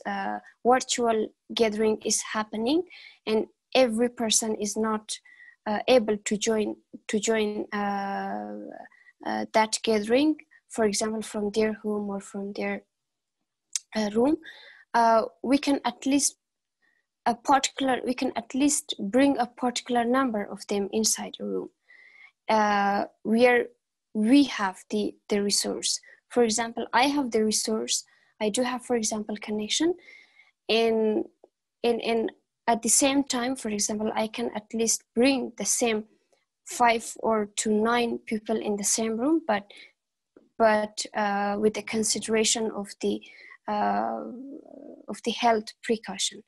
Speaker 3: virtual gathering is happening, and every person is not able to join that gathering, for example, from their home or from their room, we can at least bring a particular number of them inside a room, where we have the resource. For example, I have the resource. I do have, for example, connection, and at the same time, for example, I can at least bring the same 5 or to 9 people in the same room, but with the consideration of the health precaution.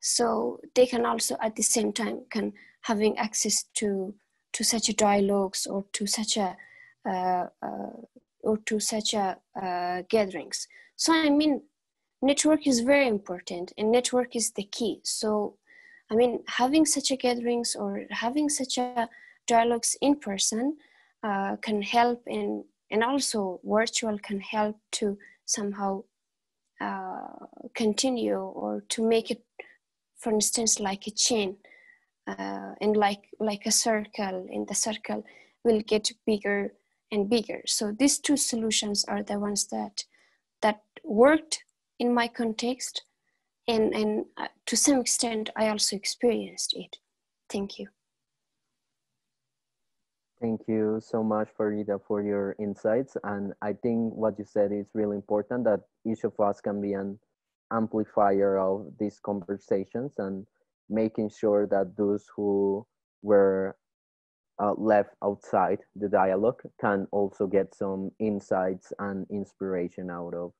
Speaker 3: So they can also at the same time can having access to such a dialogues or to such a gatherings. So I mean, network is very important, and network is the key. So I mean, having such a gatherings or having such a dialogues in person can help, and also virtual can help to somehow continue or to make it, for instance, like a chain, and like a circle, and the circle will get bigger and bigger. So these two solutions are the ones that worked in my context, and to some extent I also experienced it. Thank you.
Speaker 1: Thank you so much, Farida, for your insights. And I think what you said is really important, that each of us can be an amplifier of these conversations, and making sure that those who were left outside the dialogue can also get some insights and inspiration out of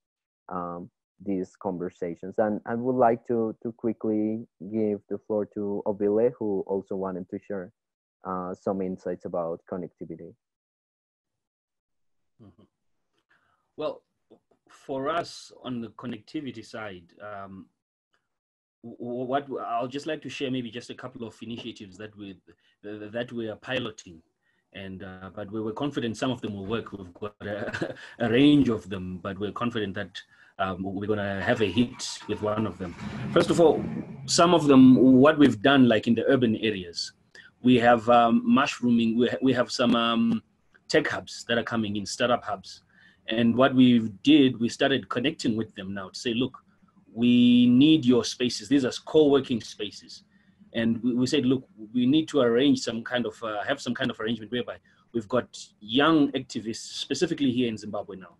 Speaker 1: these conversations. And I would like to quickly give the floor to Obile, who also wanted to share some insights about connectivity.
Speaker 5: Mm-hmm. Well, for us on the connectivity side, what I'll just like to share maybe just a couple of initiatives that we are piloting, and but we were confident some of them will work. We've got a range of them, but we're confident that we're going to have a hit with one of them. First of all, some of them, what we've done, like in the urban areas, we have mushrooming. We have some tech hubs that are coming in, startup hubs. And what we started connecting with them now to say, look, we need your spaces. These are co-working spaces. And we said, look, we need to arrange some kind of, have some kind of arrangement whereby we've got young activists, specifically here in Zimbabwe now.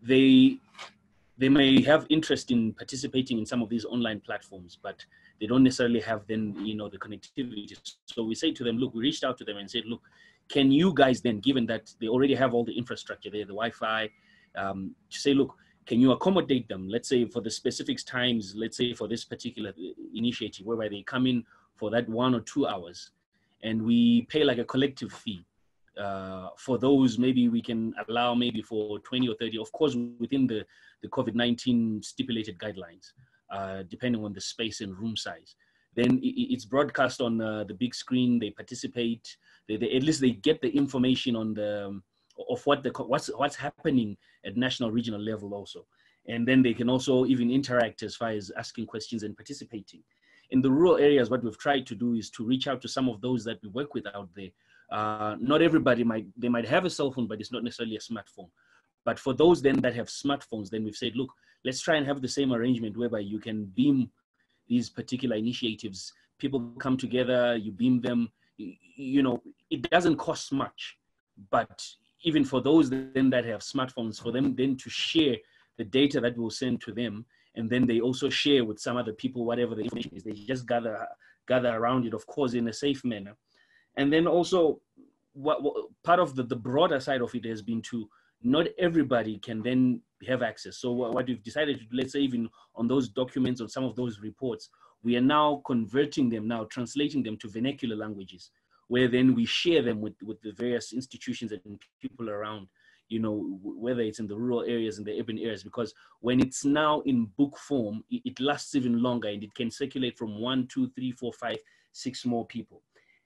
Speaker 5: They may have interest in participating in some of these online platforms, but they don't necessarily have then, the connectivity. So we say to them, look, we reached out to them and said, look, can you guys then, given that they already have all the infrastructure there, the Wi-Fi, to say, look, can you accommodate them, let's say for the specific times, let's say for this particular initiative, whereby they come in for that 1 or 2 hours, and we pay like a collective fee. For those, maybe we can allow maybe for 20 or 30, of course, within the COVID-19 stipulated guidelines, depending on the space and room size. Then it's broadcast on the big screen. They participate. They at least they get the information on of what's happening at national, regional level also. And then they can also even interact as far as asking questions and participating. In the rural areas, what we've tried to do is to reach out to some of those that we work with out there. Not everybody might have a cell phone, but it's not necessarily a smartphone. But for those then that have smartphones, then we've said, look, let's try and have the same arrangement whereby you can beam these particular initiatives. People come together, you beam them. It doesn't cost much, but even for those then that have smartphones, for them then to share the data that we'll send to them, and then they also share with some other people whatever the information is. They just gather around it, of course, in a safe manner. And then also, what part of the broader side of it has been to not everybody can then have access. So what we've decided to do, let's say even on those documents, on some of those reports, we are now converting them now, translating them to vernacular languages, where then we share them with the various institutions and people around, whether it's in the rural areas and the urban areas, because when it's now in book form, it lasts even longer, and it can circulate from 1, 2, 3, 4, 5, 6 more people.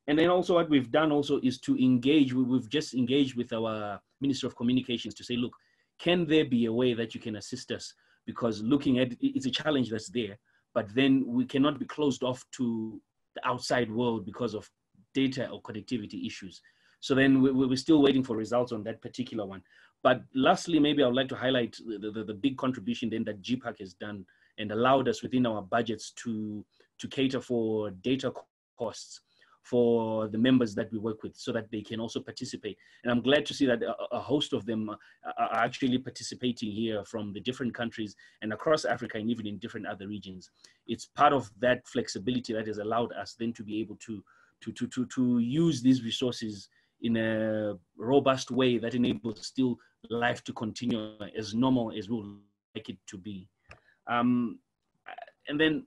Speaker 5: And then also what we've done also is to engage, we've just engaged with our Minister of Communications to say, look, can there be a way that you can assist us? Because looking at it, it's a challenge that's there, but then we cannot be closed off to the outside world because of data or connectivity issues. So then we're still waiting for results on that particular one. But lastly, maybe I would like to highlight the big contribution then that GPPAC has done and allowed us within our budgets to cater for data costs for the members that we work with so that they can also participate. And I'm glad to see that a host of them are actually participating here from the different countries and across Africa and even in different other regions. It's part of that flexibility that has allowed us then to be able to use these resources in a robust way that enables still life to continue as normal as we would like it to be. And then,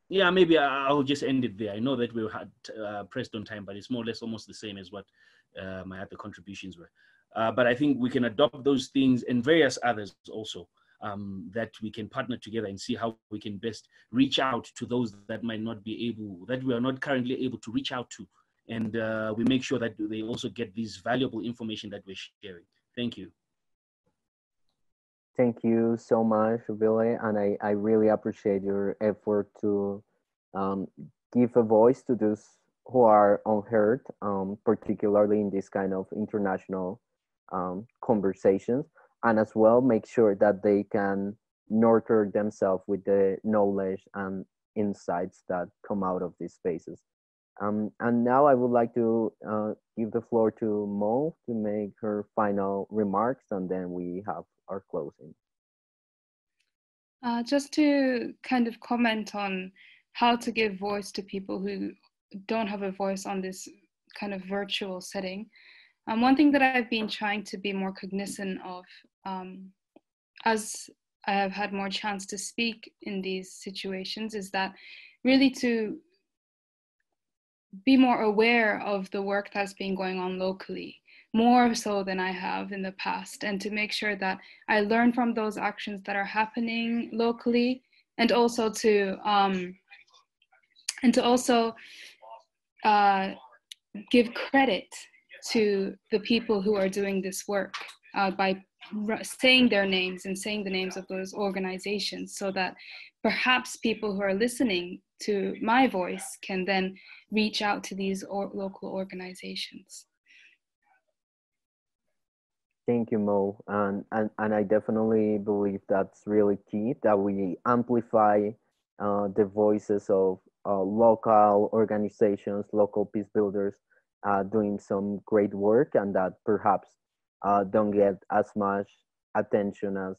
Speaker 5: yeah, maybe I'll just end it there. I know that we had pressed on time, but it's more or less almost the same as what my other contributions were. But I think we can adopt those things and various others also that we can partner together and see how we can best reach out to those that might not be able, that we are not currently able to reach out to. And we make sure that they also get this valuable information that we're sharing. Thank you.
Speaker 1: Thank you so much, Billy, and I really appreciate your effort to give a voice to those who are unheard, particularly in this kind of international conversations, and as well make sure that they can nurture themselves with the knowledge and insights that come out of these spaces. And now I would like to give the floor to Mo to make her final remarks, and then we have our closing.
Speaker 2: Just to kind of comment on how to give voice to people who don't have a voice on this kind of virtual setting. One thing that I've been trying to be more cognizant of as I have had more chance to speak in these situations is that really to be more aware of the work that's been going on locally, more so than I have in the past, and to make sure that I learn from those actions that are happening locally, and also to give credit to the people who are doing this work by saying their names and saying the names of those organizations, so that perhaps people who are listening to my voice can then reach out to these local organizations.
Speaker 1: Thank you, Mo. And I definitely believe that's really key, that we amplify the voices of local organizations, local peace builders doing some great work, and that perhaps don't get as much attention as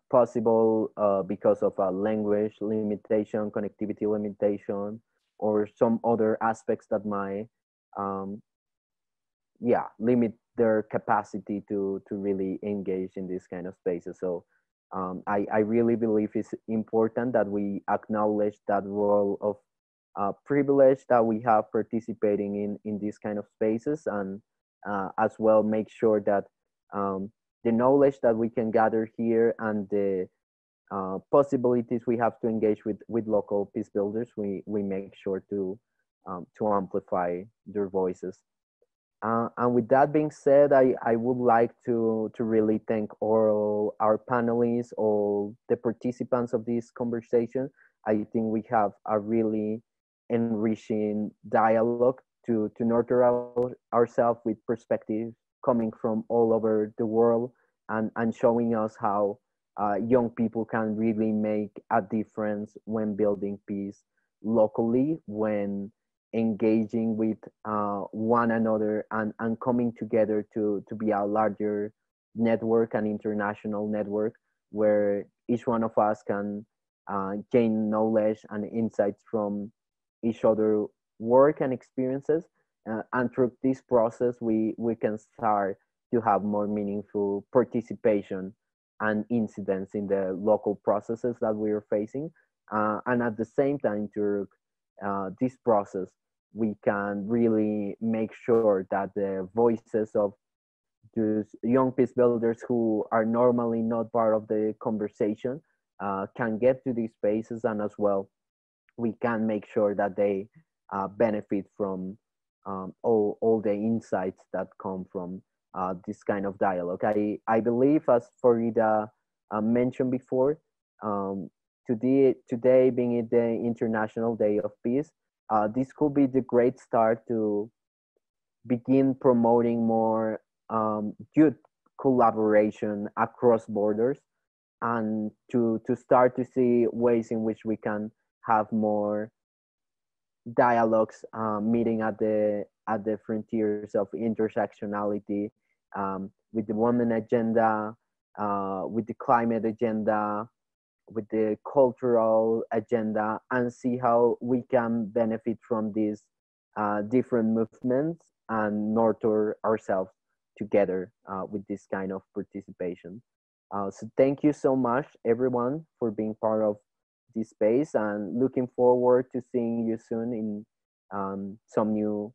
Speaker 1: possible because of a language limitation, connectivity limitation, or some other aspects that might limit their capacity to really engage in this kind of spaces. So I really believe it's important that we acknowledge that role of privilege that we have participating in these kind of spaces, and as well make sure that the knowledge that we can gather here and the possibilities we have to engage with local peace builders, we make sure to amplify their voices. And with that being said, I would like to really thank all our panelists, all the participants of this conversation. I think we have a really enriching dialogue to nurture ourselves with perspectives coming from all over the world, and showing us how young people can really make a difference when building peace locally, when engaging with one another and coming together to be a larger network, an international network, where each one of us can gain knowledge and insights from each other work and experiences, and through this process we can start to have more meaningful participation and incidence in the local processes that we are facing, and at the same time through this process we can really make sure that the voices of those young peace builders who are normally not part of the conversation can get to these spaces, and as well we can make sure that they benefit from all the insights that come from this kind of dialogue. I believe, as Farida mentioned before, today being the International Day of Peace, this could be the great start to begin promoting more youth collaboration across borders, and to start to see ways in which we can have more dialogues meeting at the frontiers of intersectionality, with the women agenda, with the climate agenda, with the cultural agenda, and see how we can benefit from these different movements and nurture ourselves together with this kind of participation. So thank you so much, everyone, for being part of this space, and looking forward to seeing you soon in some new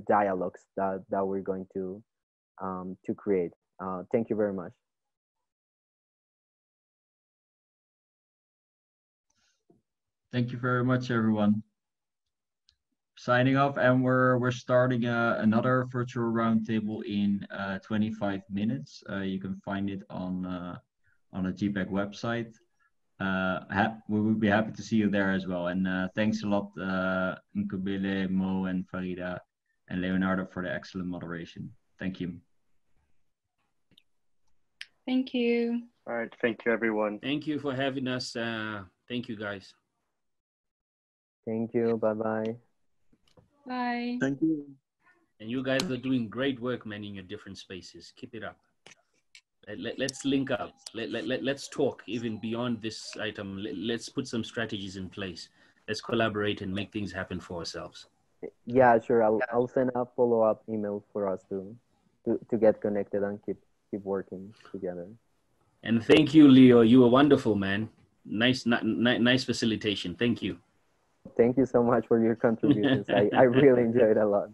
Speaker 1: dialogues that we're going to create. Thank you very much.
Speaker 6: Thank you very much, everyone. Signing off, and we're starting another virtual roundtable in 25 minutes. You can find it on the GPPAC website. We will be happy to see you there as well. And thanks a lot, Nkubile, Mo, and Farida, and Leonardo for the excellent moderation. Thank you.
Speaker 2: Thank you.
Speaker 7: All right. Thank you, everyone.
Speaker 5: Thank you for having us. Thank you, guys.
Speaker 1: Thank you. Bye-bye.
Speaker 2: Bye.
Speaker 7: Thank you.
Speaker 5: And you guys are doing great work, man, in your different spaces. Keep it up. Let's link up. Let's talk even beyond this item. Let's put some strategies in place. Let's collaborate and make things happen for ourselves.
Speaker 1: Yeah, sure. I'll send a follow-up email for us to get connected and keep working together.
Speaker 5: And thank you, Leo. You were wonderful, man. Nice facilitation. Thank you.
Speaker 1: Thank you so much for your contributions. I really enjoyed a lot.